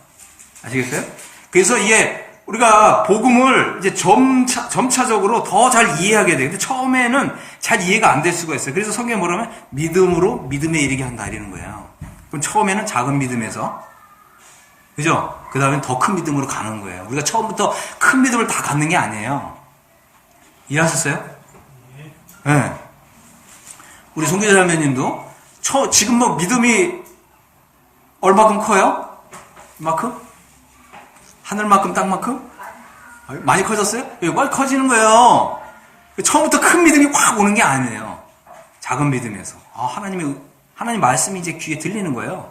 아시겠어요? 그래서 이게 우리가 복음을 이제 점차적으로 더 잘 이해하게 돼요. 근데 처음에는 잘 이해가 안 될 수가 있어요. 그래서 성경에 뭐라면 믿음으로 믿음에 이르게 한다 이러는 거예요. 그럼 처음에는 작은 믿음에서 그죠? 그 다음에 더 큰 믿음으로 가는 거예요. 우리가 처음부터 큰 믿음을 다 갖는 게 아니에요. 이해하셨어요? 네. 우리 송기자 자매님도 지금 뭐 믿음이 얼마큼 커요? 이만큼? 하늘만큼 땅만큼? 많이 커졌어요? 많이 커지는 거예요. 처음부터 큰 믿음이 확 오는 게 아니에요. 작은 믿음에서. 하나님 말씀이 이제 귀에 들리는 거예요.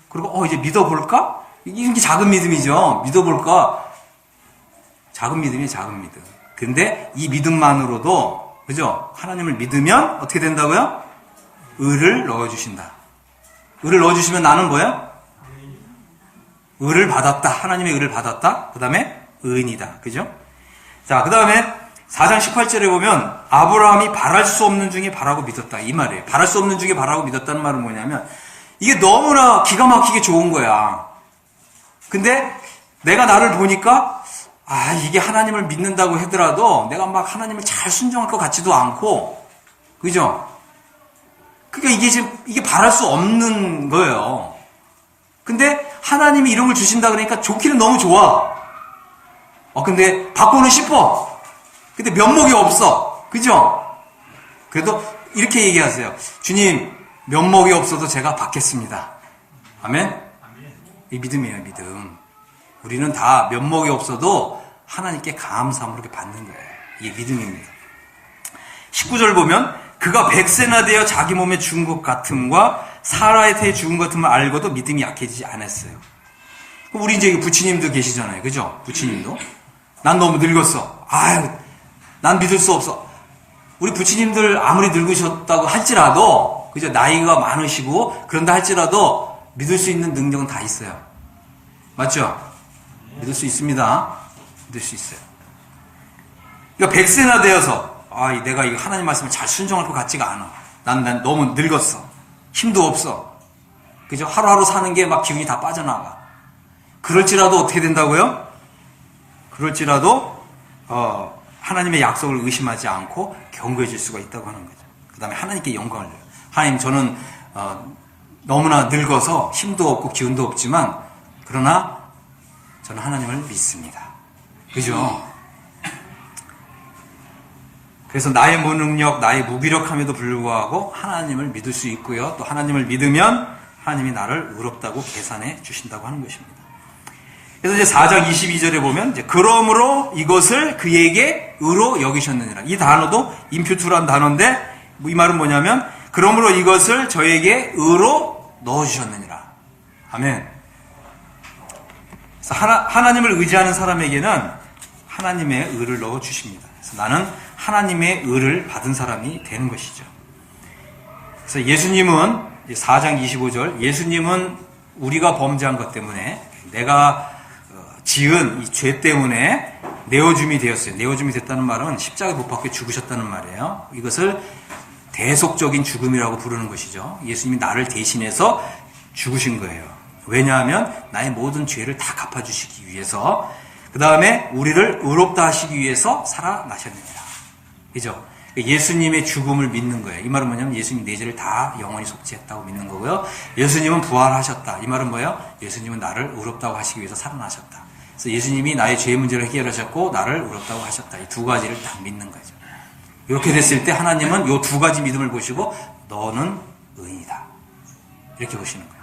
그리고 이제 믿어볼까? 이게 작은 믿음이죠. 믿어볼까? 작은 믿음이 작은 믿음. 근데 이 믿음만으로도 그죠? 하나님을 믿으면 어떻게 된다고요? 의를 넣어주신다. 의를 넣어주시면 나는 뭐야? 의를 받았다. 하나님의 의를 받았다. 그 다음에 의인이다. 그죠? 자, 그 다음에 4장 18절에 보면 아브라함이 바랄 수 없는 중에 바라고 믿었다. 이 말이에요. 바랄 수 없는 중에 바라고 믿었다는 말은 뭐냐면 이게 너무나 기가 막히게 좋은 거야. 근데 내가 나를 보니까 이게 하나님을 믿는다고 하더라도 내가 막 하나님을 잘 순종할 것 같지도 않고, 그죠? 그러니까 이게 지금 이게 바랄 수 없는 거예요. 근데 하나님이 이런 걸 주신다 그러니까 좋기는 너무 좋아. 근데 받고는 싶어. 근데 면목이 없어. 그죠? 그래도 이렇게 얘기하세요. 주님, 면목이 없어도 제가 받겠습니다. 아멘? 이 믿음이에요, 믿음. 우리는 다 면목이 없어도 하나님께 감사함으로 이렇게 받는 거예요. 이게 믿음입니다. 19절 보면 그가 100세나 되어 자기 몸에 죽은 것 같음과 사라의 태에 죽은 것 같음을 알고도 믿음이 약해지지 않았어요. 우리 이제 부치님도 계시잖아요. 그죠? 부치님도. 난 너무 늙었어. 난 믿을 수 없어. 우리 부치님들 아무리 늙으셨다고 할지라도, 그죠? 나이가 많으시고, 그런다 할지라도 믿을 수 있는 능력은 다 있어요. 맞죠? 믿을 수 있습니다. 믿을 수 있어요. 그러니까 100세나 되어서, 내가 이거 하나님 말씀을 잘 순종할 것 같지가 않아. 난 너무 늙었어. 힘도 없어. 그죠? 하루하루 사는 게 막 기운이 다 빠져나가. 그럴지라도 어떻게 된다고요? 그럴지라도, 하나님의 약속을 의심하지 않고 견고해질 수가 있다고 하는 거죠. 그 다음에 하나님께 영광을 내요. 하나님, 저는 너무나 늙어서 힘도 없고 기운도 없지만 그러나 저는 하나님을 믿습니다. 그죠? 그래서 나의 무능력, 나의 무기력함에도 불구하고 하나님을 믿을 수 있고요. 또 하나님을 믿으면 하나님이 나를 의롭다고 계산해 주신다고 하는 것입니다. 그래서 이제 4장 22절에 보면 이제 그러므로 이것을 그에게 의로 여기셨느니라. 이 단어도 임퓨트란 단어인데 이 말은 뭐냐면 그러므로 이것을 저에게 의로 넣어주셨느니라. 아멘. 그래서 하나님을 의지하는 사람에게는 하나님의 의를 넣어주십니다. 그래서 나는 하나님의 의를 받은 사람이 되는 것이죠. 그래서 예수님은 4장 25절 예수님은 우리가 범죄한 것 때문에 내가 지은 이 죄 때문에 내어줌이 되었어요. 내어줌이 됐다는 말은 십자가에 못 박혀 죽으셨다는 말이에요. 이것을 대속적인 죽음이라고 부르는 것이죠. 예수님이 나를 대신해서 죽으신 거예요. 왜냐하면 나의 모든 죄를 다 갚아주시기 위해서, 그 다음에 우리를 의롭다 하시기 위해서 살아나셨느니라. 그죠? 예수님의 죽음을 믿는 거예요. 이 말은 뭐냐면 예수님 내 죄를 다 영원히 속죄했다고 믿는 거고요. 예수님은 부활하셨다. 이 말은 뭐예요? 예수님은 나를 의롭다고 하시기 위해서 살아나셨다. 그래서 예수님이 나의 죄의 문제를 해결하셨고 나를 의롭다고 하셨다. 이 두 가지를 딱 믿는 거죠. 이렇게 됐을 때 하나님은 이 두 가지 믿음을 보시고 너는 의인이다. 이렇게 보시는 거예요.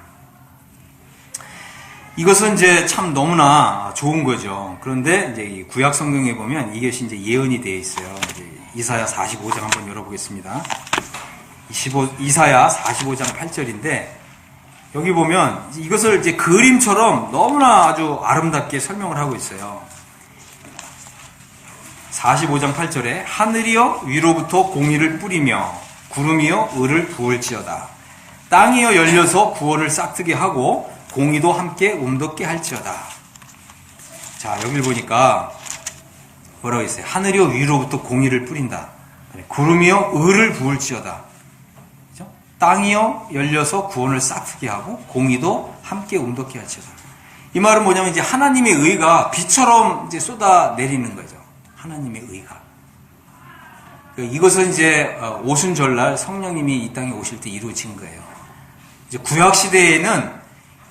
이것은 이제 참 너무나 좋은 거죠. 그런데 이제 구약 성경에 보면 이것이 이제 예언이 되어 있어요. 이제 이사야 45장 한번 열어보겠습니다. 이사야 45장 8절인데 여기 보면 이것을 이제 그림처럼 너무나 아주 아름답게 설명을 하고 있어요. 45장 8절에 하늘이여 위로부터 공의를 뿌리며 구름이여 의를 부을지어다. 땅이여 열려서 구원을 싹트게 하고 공의도 함께 움덮게 할지어다. 자, 여기를 보니까 뭐라고 했어요? 하늘이여 위로부터 공의를 뿌린다. 구름이여 의를 부을지어다. 그죠? 땅이여 열려서 구원을 싹트게 하고 공의도 함께 움덮게 할지어다. 이 말은 뭐냐면 이제 하나님의 의가 비처럼 이제 쏟아내리는 거죠. 하나님의 의가. 이것은 이제 오순절날 성령님이 이 땅에 오실 때 이루어진 거예요. 이제 구약 시대에는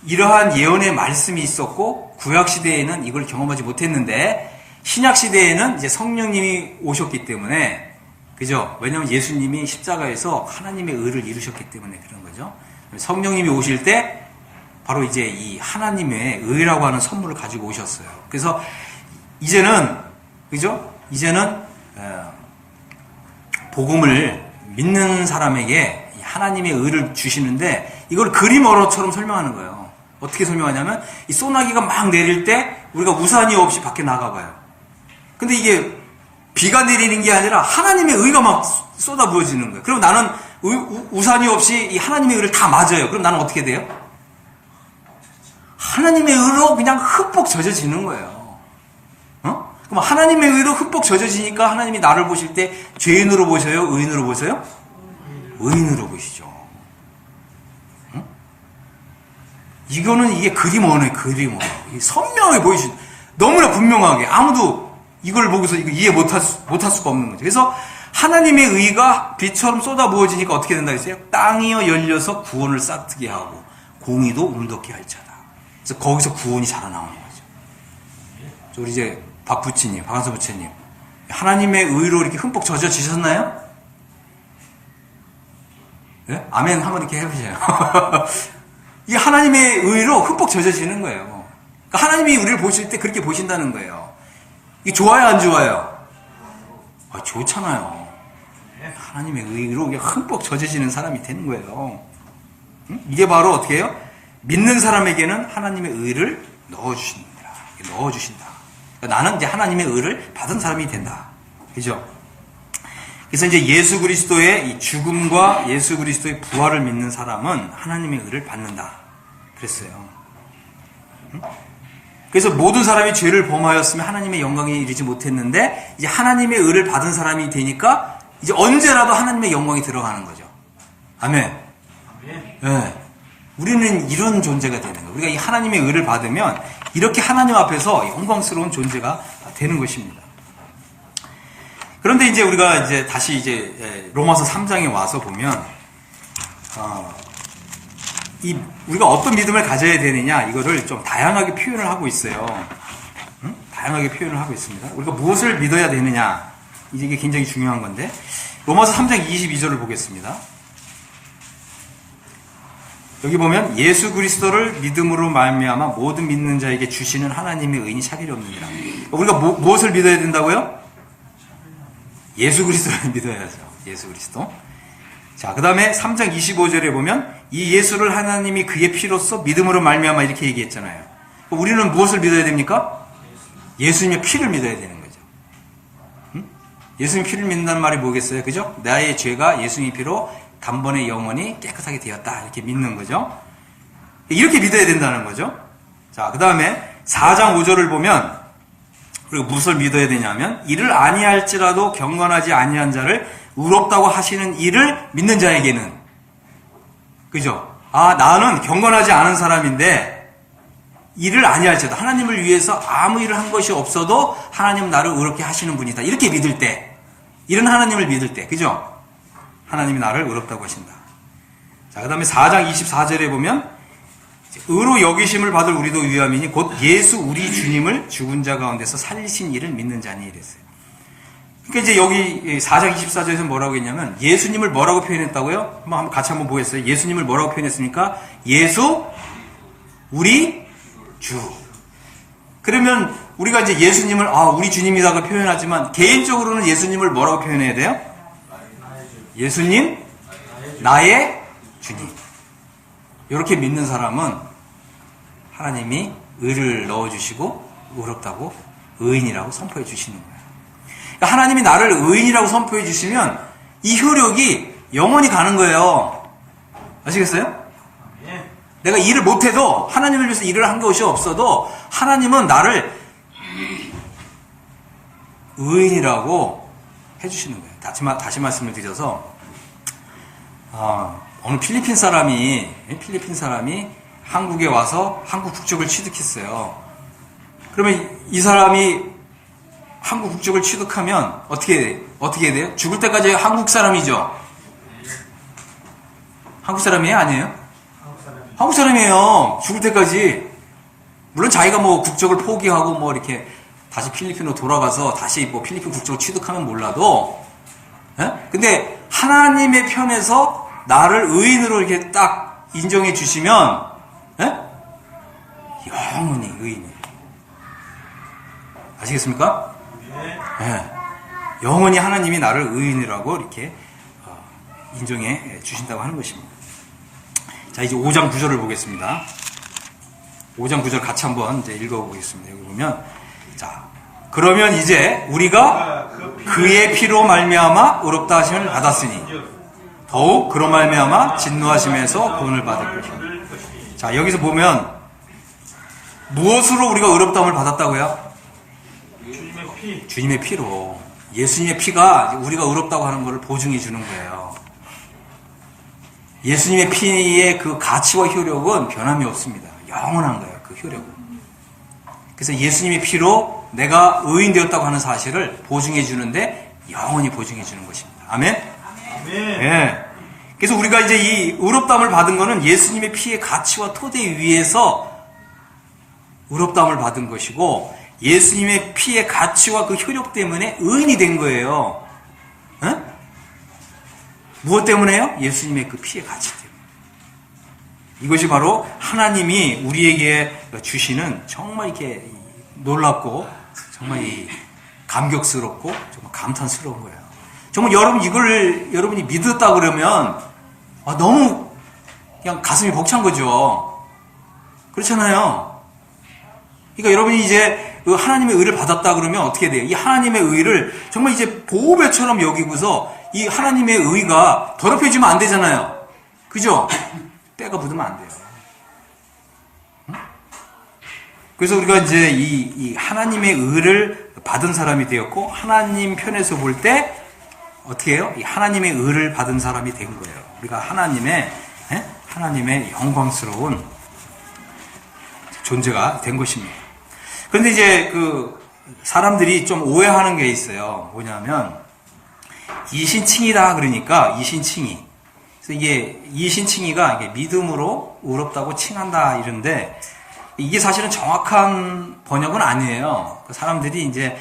이러한 예언의 말씀이 있었고 구약 시대에는 이걸 경험하지 못했는데 신약 시대에는 이제 성령님이 오셨기 때문에, 그죠? 왜냐하면 예수님이 십자가에서 하나님의 의를 이루셨기 때문에 그런 거죠. 성령님이 오실 때 바로 이제 이 하나님의 의라고 하는 선물을 가지고 오셨어요. 그래서 이제는, 그죠? 이제는 복음을 믿는 사람에게 하나님의 의를 주시는데 이걸 그림어로처럼 설명하는 거예요. 어떻게 설명하냐면 이 소나기가 막 내릴 때 우리가 우산이 없이 밖에 나가봐요. 근데 이게 비가 내리는 게 아니라 하나님의 의가 막 쏟아 부어지는 거예요. 그럼 나는 우산이 없이 이 하나님의 의를 다 맞아요. 그럼 나는 어떻게 돼요? 하나님의 의로 그냥 흠뻑 젖어지는 거예요. 어? 그럼 하나님의 의로 흠뻑 젖어지니까 하나님이 나를 보실 때 죄인으로 보셔요? 의인으로 보세요? 의인으로 보시죠. 응? 이거는 이게 그림 언어예요. 그림 언어. 선명하게 보이시 너무나 분명하게 아무도 이걸 보고서 이거 이해 못할 수가 없는 거죠. 그래서 하나님의 의가 비처럼 쏟아 부어지니까 어떻게 된다 했어요? 땅이여 열려서 구원을 싹트게 하고 공의도 움덮게 할 자다. 그래서 거기서 구원이 자라나오는 거죠. 우리 이제 박한서 부처님, 하나님의 의로 이렇게 흠뻑 젖어지셨나요? 네? 아멘 한번 이렇게 해보세요. 이게 하나님의 의로 흠뻑 젖어지는 거예요. 그러니까 하나님이 우리를 보실 때 그렇게 보신다는 거예요. 이게 좋아요, 안 좋아요? 좋잖아요. 하나님의 의로 흠뻑 젖어지는 사람이 되는 거예요. 응? 이게 바로 어떻게 해요? 믿는 사람에게는 하나님의 의를 넣어주신다. 넣어주신다. 그러니까 나는 이제 하나님의 의를 받은 사람이 된다. 그죠? 그래서 이제 예수 그리스도의 이 죽음과 예수 그리스도의 부활을 믿는 사람은 하나님의 의를 받는다. 그랬어요. 응? 그래서 모든 사람이 죄를 범하였으면 하나님의 영광에 이르지 못했는데 이제 하나님의 의를 받은 사람이 되니까 이제 언제라도 하나님의 영광이 들어가는 거죠. 아멘. 네. 우리는 이런 존재가 되는 거예요. 우리가 이 하나님의 의를 받으면 이렇게 하나님 앞에서 영광스러운 존재가 되는 것입니다. 그런데 이제 우리가 이제 다시 이제 로마서 3장에 와서 보면 우리가 어떤 믿음을 가져야 되느냐 이거를 좀 다양하게 표현을 하고 있어요. 응? 다양하게 표현을 하고 있습니다. 우리가 무엇을 믿어야 되느냐 이게 굉장히 중요한 건데 로마서 3장 22절을 보겠습니다. 여기 보면 예수 그리스도를 믿음으로 말미암아 모든 믿는 자에게 주시는 하나님의 의인이 차별이 없느니라. 우리가 무엇을 믿어야 된다고요? 예수 그리스도를 믿어야죠. 예수 그리스도. 자, 그 다음에 3장 25절에 보면 이 예수를 하나님이 그의 피로써 믿음으로 말미암아 이렇게 얘기했잖아요. 우리는 무엇을 믿어야 됩니까? 예수님의 피를 믿어야 되는 거죠. 응? 예수님의 피를 믿는다는 말이 뭐겠어요? 그죠? 나의 죄가 예수님의 피로 단번에 영원히 깨끗하게 되었다. 이렇게 믿는 거죠. 이렇게 믿어야 된다는 거죠. 자, 그 다음에 4장 5절을 보면 우리가 무엇을 믿어야 되냐면 이를 아니할지라도 경건하지 아니한 자를 의롭다고 하시는 이를 믿는 자에게는 그죠? 나는 경건하지 않은 사람인데 이를 아니할지라도 하나님을 위해서 아무 일을 한 것이 없어도 하나님은 나를 의롭게 하시는 분이다. 이렇게 믿을 때 이런 하나님을 믿을 때 그죠? 하나님이 나를 의롭다고 하신다. 자, 그 다음에 4장 24절에 보면 의로 여기심을 받을 우리도 위함이니 곧 예수 우리 주님을 죽은 자 가운데서 살리신 이를 믿는 자니 이랬어요. 그러니까 이제 여기 4장 24절에서 뭐라고 했냐면 예수님을 뭐라고 표현했다고요? 한번 같이 한번 보겠어요. 예수님을 뭐라고 표현했습니까? 예수 우리 주. 그러면 우리가 이제 예수님을 우리 주님이라고 표현하지만 개인적으로는 예수님을 뭐라고 표현해야 돼요? 예수님 나의 주님. 이렇게 믿는 사람은 하나님이 의를 넣어주시고 의롭다고 의인이라고 선포해 주시는 거예요. 그러니까 하나님이 나를 의인이라고 선포해 주시면 이 효력이 영원히 가는 거예요. 아시겠어요? 내가 일을 못해도 하나님을 위해서 일을 한 것이 없어도 하나님은 나를 의인이라고 해주시는 거예요. 다시 말씀을 드려서 어느 필리핀 사람이 한국에 와서 한국 국적을 취득했어요. 그러면 이 사람이 한국 국적을 취득하면 어떻게 해야 돼요? 죽을 때까지 한국 사람이죠? 한국 사람이에요? 아니에요? 한국 사람이에요. 죽을 때까지. 물론 자기가 뭐 국적을 포기하고 뭐 이렇게 다시 필리핀으로 돌아가서 다시 뭐 필리핀 국적을 취득하면 몰라도, 근데 하나님의 편에서 나를 의인으로 이렇게 딱 인정해 주시면, 영원히 의인이에요. 아시겠습니까? 네. 영원히 하나님이 나를 의인이라고 이렇게 인정해 주신다고 하는 것입니다. 자, 이제 5장 9절을 보겠습니다. 5장 9절 같이 한번 이제 읽어보겠습니다. 여기 보면, 자, 그러면 이제 우리가 그의 피로 말미암아 의롭다 하심을 받았으니 더욱 그로 말미암아 진노하심에서 구원을 받을 것입니다. 자, 여기서 보면 무엇으로 우리가 의롭다함을 받았다고요? 주님의 피. 주님의 피로. 예수님의 피가 우리가 의롭다고 하는 것을 보증해 주는 거예요. 예수님의 피의 그 가치와 효력은 변함이 없습니다. 영원한 거예요. 그 효력은. 그래서 예수님의 피로 내가 의인 되었다고 하는 사실을 보증해 주는데 영원히 보증해 주는 것입니다. 아멘? 아멘. 예. 그래서 우리가 이제 이 의롭다함을 받은 것은 예수님의 피의 가치와 토대 위에서 의롭다함을 받은 것이고 예수님의 피의 가치와 그 효력 때문에 의인이 된 거예요. 에? 무엇 때문에요? 예수님의 그 피의 가치 때문에. 이것이 바로 하나님이 우리에게 주시는 정말 이렇게 놀랍고 정말 이 감격스럽고 정말 감탄스러운 거예요. 정말 여러분이 믿었다 그러면 너무 그냥 가슴이 벅찬 거죠. 그렇잖아요. 그러니까 여러분이 이제 그 하나님의 의를 받았다 그러면 어떻게 돼요? 이 하나님의 의를 정말 이제 보배처럼 여기고서 이 하나님의 의가 더럽혀지면 안 되잖아요. 그죠? 때가 묻으면 안 돼요. 응? 그래서 우리가 이제 이 하나님의 의를 받은 사람이 되었고 하나님 편에서 볼 때 어떻게 해요? 이 하나님의 의를 받은 사람이 된 거예요. 우리가 하나님의 영광스러운 존재가 된 것입니다. 그런데 이제 그 사람들이 좀 오해하는 게 있어요. 뭐냐면 이신칭이다 그러니까 이신칭이. 그래서 이게 이신칭이가 이게 믿음으로 의롭다고 칭한다 이런데 이게 사실은 정확한 번역은 아니에요. 사람들이 이제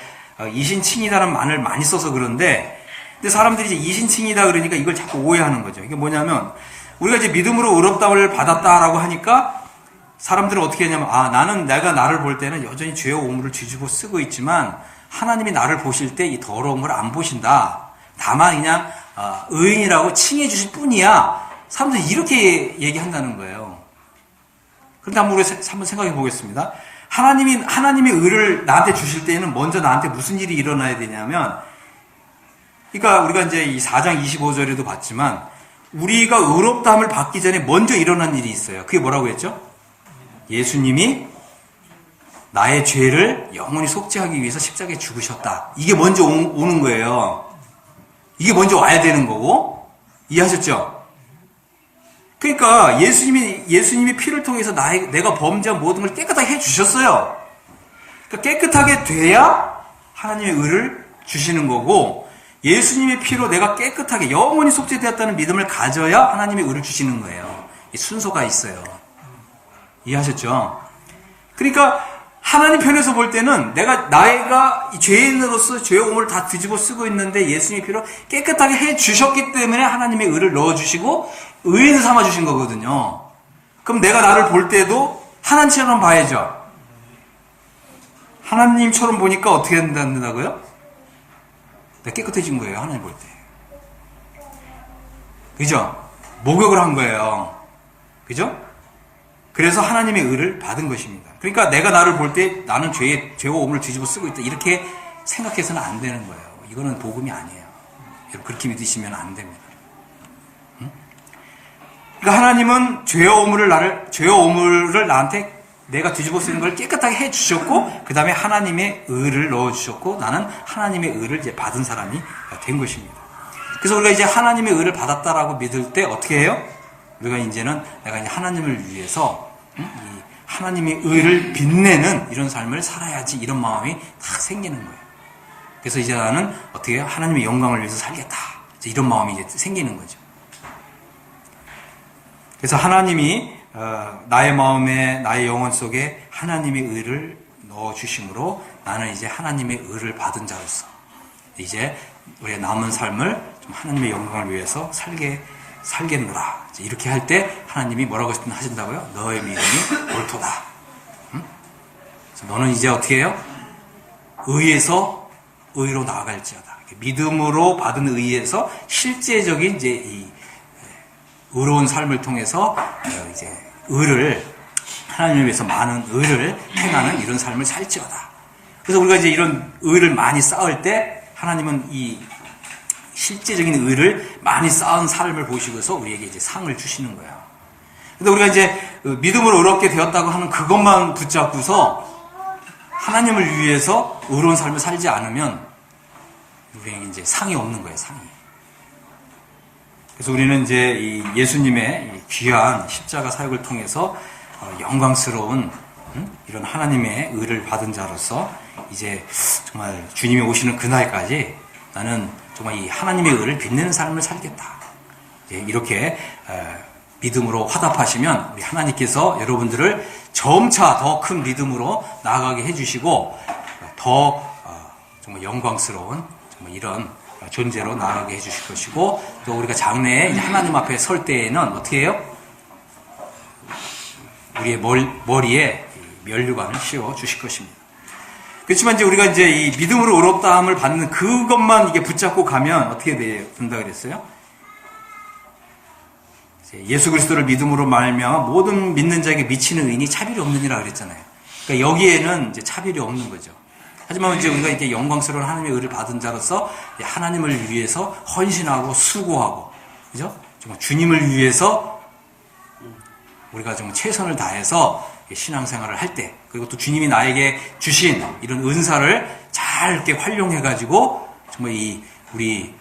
이신칭이다라는 말을 많이 써서 그런데 근데 사람들이 이제 이신칭이다 그러니까 이걸 자꾸 오해하는 거죠. 이게 뭐냐면 우리가 이제 믿음으로 의롭다를 받았다라고 하니까 사람들은 어떻게 하냐면 나는 내가 나를 볼 때는 여전히 죄의 오물을 뒤집어 쓰고 있지만 하나님이 나를 보실 때 이 더러움을 안 보신다. 다만 그냥 의인이라고 칭해 주실 뿐이야. 사람들이 이렇게 얘기한다는 거예요. 그런데 한번 생각해 보겠습니다. 하나님의 의를 나한테 주실 때는 먼저 나한테 무슨 일이 일어나야 되냐면 그러니까 우리가 이제 이 4장 25절에도 봤지만 우리가 의롭다함을 받기 전에 먼저 일어난 일이 있어요. 그게 뭐라고 했죠? 예수님이 나의 죄를 영원히 속죄하기 위해서 십자가에 죽으셨다. 이게 먼저 오는 거예요. 이게 먼저 와야 되는 거고 이해하셨죠? 그러니까 예수님이 피를 통해서 내가 범죄한 모든 걸 깨끗하게 해주셨어요. 그러니까 깨끗하게 돼야 하나님의 의를 주시는 거고 예수님의 피로 내가 깨끗하게 영원히 속죄되었다는 믿음을 가져야 하나님의 의를 주시는 거예요. 이 순서가 있어요. 이해하셨죠? 그러니까 하나님 편에서 볼 때는 나이가 죄인으로서 죄의 오물을 다 뒤집어 쓰고 있는데 예수님의 피로 깨끗하게 해 주셨기 때문에 하나님의 의를 넣어 주시고 의인을 삼아 주신 거거든요. 그럼 내가 나를 볼 때도 하나님처럼 봐야죠. 하나님처럼 보니까 어떻게 된다고요? 내가 깨끗해진 거예요. 하나님 볼 때. 그죠? 목욕을 한 거예요. 그죠? 그래서 하나님의 의를 받은 것입니다. 그러니까 내가 나를 볼 때 나는 죄와 오물을 뒤집어 쓰고 있다. 이렇게 생각해서는 안 되는 거예요. 이거는 복음이 아니에요. 여러분 그렇게 믿으시면 안 됩니다. 응? 그러니까 하나님은 죄와 오물을 나한테 내가 뒤집어 쓰는 걸 깨끗하게 해 주셨고 그 다음에 하나님의 의를 넣어 주셨고 나는 하나님의 의를 이제 받은 사람이 된 것입니다. 그래서 우리가 이제 하나님의 의를 받았다라고 믿을 때 어떻게 해요? 우리가 이제는 내가 이제 하나님을 위해서 이 하나님의 의를 빛내는 이런 삶을 살아야지 이런 마음이 딱 생기는 거예요. 그래서 이제 나는 어떻게 해요? 하나님의 영광을 위해서 살겠다. 이제 이런 마음이 이제 생기는 거죠. 그래서 하나님이 나의 마음에 나의 영혼 속에 하나님의 의를 넣어 주심으로 나는 이제 하나님의 의를 받은 자로서 이제 우리의 남은 삶을 좀 하나님의 영광을 위해서 살겠노라. 이렇게 할 때 하나님이 뭐라고 하신다고요? 너의 믿음이 옳도다. 응? 그래서 너는 이제 어떻게 해요? 의에서 의로 나아갈지어다. 믿음으로 받은 의에서 실제적인 이제 이 의로운 삶을 통해서 이제 의를 하나님을 위해서 많은 의를 행하는 이런 삶을 살지어다. 그래서 우리가 이제 이런 의를 많이 쌓을 때 하나님은 이 실제적인 의를 많이 쌓은 삶을 보시고서 우리에게 이제 상을 주시는 거예요. 근데 우리가 이제 믿음으로 의롭게 되었다고 하는 그것만 붙잡고서 하나님을 위해서 의로운 삶을 살지 않으면 우리에게 이제 상이 없는 거예요, 상이. 그래서 우리는 이제 이 예수님의 귀한 십자가 사역을 통해서 영광스러운 이런 하나님의 의를 받은 자로서 이제 정말 주님이 오시는 그날까지 나는 정말 이 하나님의 의를 빛내는 삶을 살겠다. 이렇게 믿음으로 화답하시면 우리 하나님께서 여러분들을 점차 더 큰 믿음으로 나아가게 해주시고 더 정말 영광스러운 정말 이런 존재로 나아가게 해주실 것이고 또 우리가 장래에 이제 하나님 앞에 설 때에는 어떻게 해요? 우리의 머리에 면류관을 씌워 주실 것입니다. 그렇지만 이제 우리가 이제 이 믿음으로 의롭다함을 받는 그것만 이게 붙잡고 가면 어떻게 된다 그랬어요? 예수 그리스도를 믿음으로 말미암아 모든 믿는 자에게 미치는 의인이 차별이 없느니라 그랬잖아요. 그러니까 여기에는 이제 차별이 없는 거죠. 하지만 이제 우리가 이렇게 영광스러운 하나님의 의를 받은 자로서 하나님을 위해서 헌신하고 수고하고, 그죠? 정말 주님을 위해서 우리가 정말 최선을 다해서 신앙생활을 할 때, 그리고 또 주님이 나에게 주신 이런 은사를 잘 이렇게 활용해가지고 정말 우리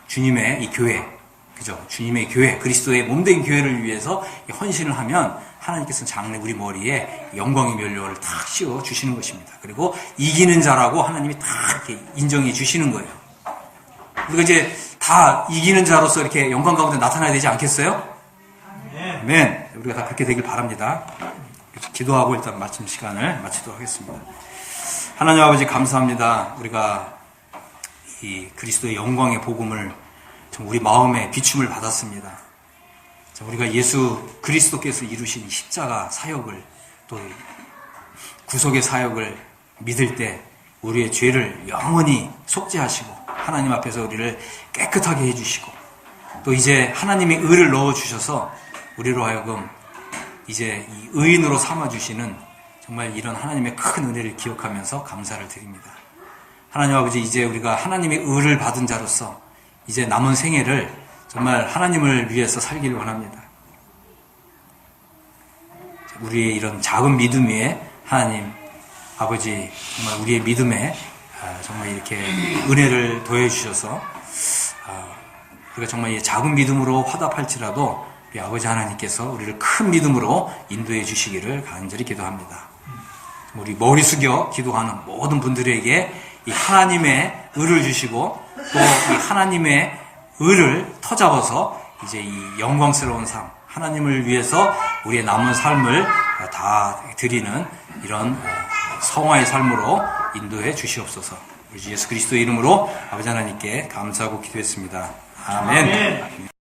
주님의 이 교회, 그죠? 주님의 교회, 그리스도의 몸된 교회를 위해서 헌신을 하면 하나님께서는 장래 우리 머리에 영광의 면류관을 탁 씌워 주시는 것입니다. 그리고 이기는 자라고 하나님이 탁 이렇게 인정해 주시는 거예요. 우리가 이제 다 이기는 자로서 이렇게 영광 가운데 나타나야 되지 않겠어요? 아멘. 우리가 다 그렇게 되길 바랍니다. 기도하고 일단 마침 시간을 마치도록 하겠습니다. 하나님 아버지 감사합니다. 우리가 이 그리스도의 영광의 복음을 우리 마음에 비춤을 받았습니다. 우리가 예수 그리스도께서 이루신 십자가 사역을 또 구속의 사역을 믿을 때 우리의 죄를 영원히 속죄하시고 하나님 앞에서 우리를 깨끗하게 해주시고 또 이제 하나님의 의를 넣어주셔서 우리로 하여금 이제 이 의인으로 삼아주시는 정말 이런 하나님의 큰 은혜를 기억하면서 감사를 드립니다. 하나님 아버지 이제 우리가 하나님의 의를 받은 자로서 이제 남은 생애를 정말 하나님을 위해서 살기를 원합니다. 우리의 이런 작은 믿음 위에 하나님 아버지 정말 우리의 믿음에 정말 이렇게 은혜를 더해 주셔서 우리가 정말 이 작은 믿음으로 화답할지라도 우리 아버지 하나님께서 우리를 큰 믿음으로 인도해 주시기를 간절히 기도합니다. 우리 머리 숙여 기도하는 모든 분들에게 이 하나님의 의를 주시고 또 이 하나님의 의를 터잡아서 이제 이 영광스러운 삶, 하나님을 위해서 우리의 남은 삶을 다 드리는 이런 성화의 삶으로 인도해 주시옵소서. 우리 주 예수 그리스도의 이름으로 아버지 하나님께 감사하고 기도했습니다. 아멘.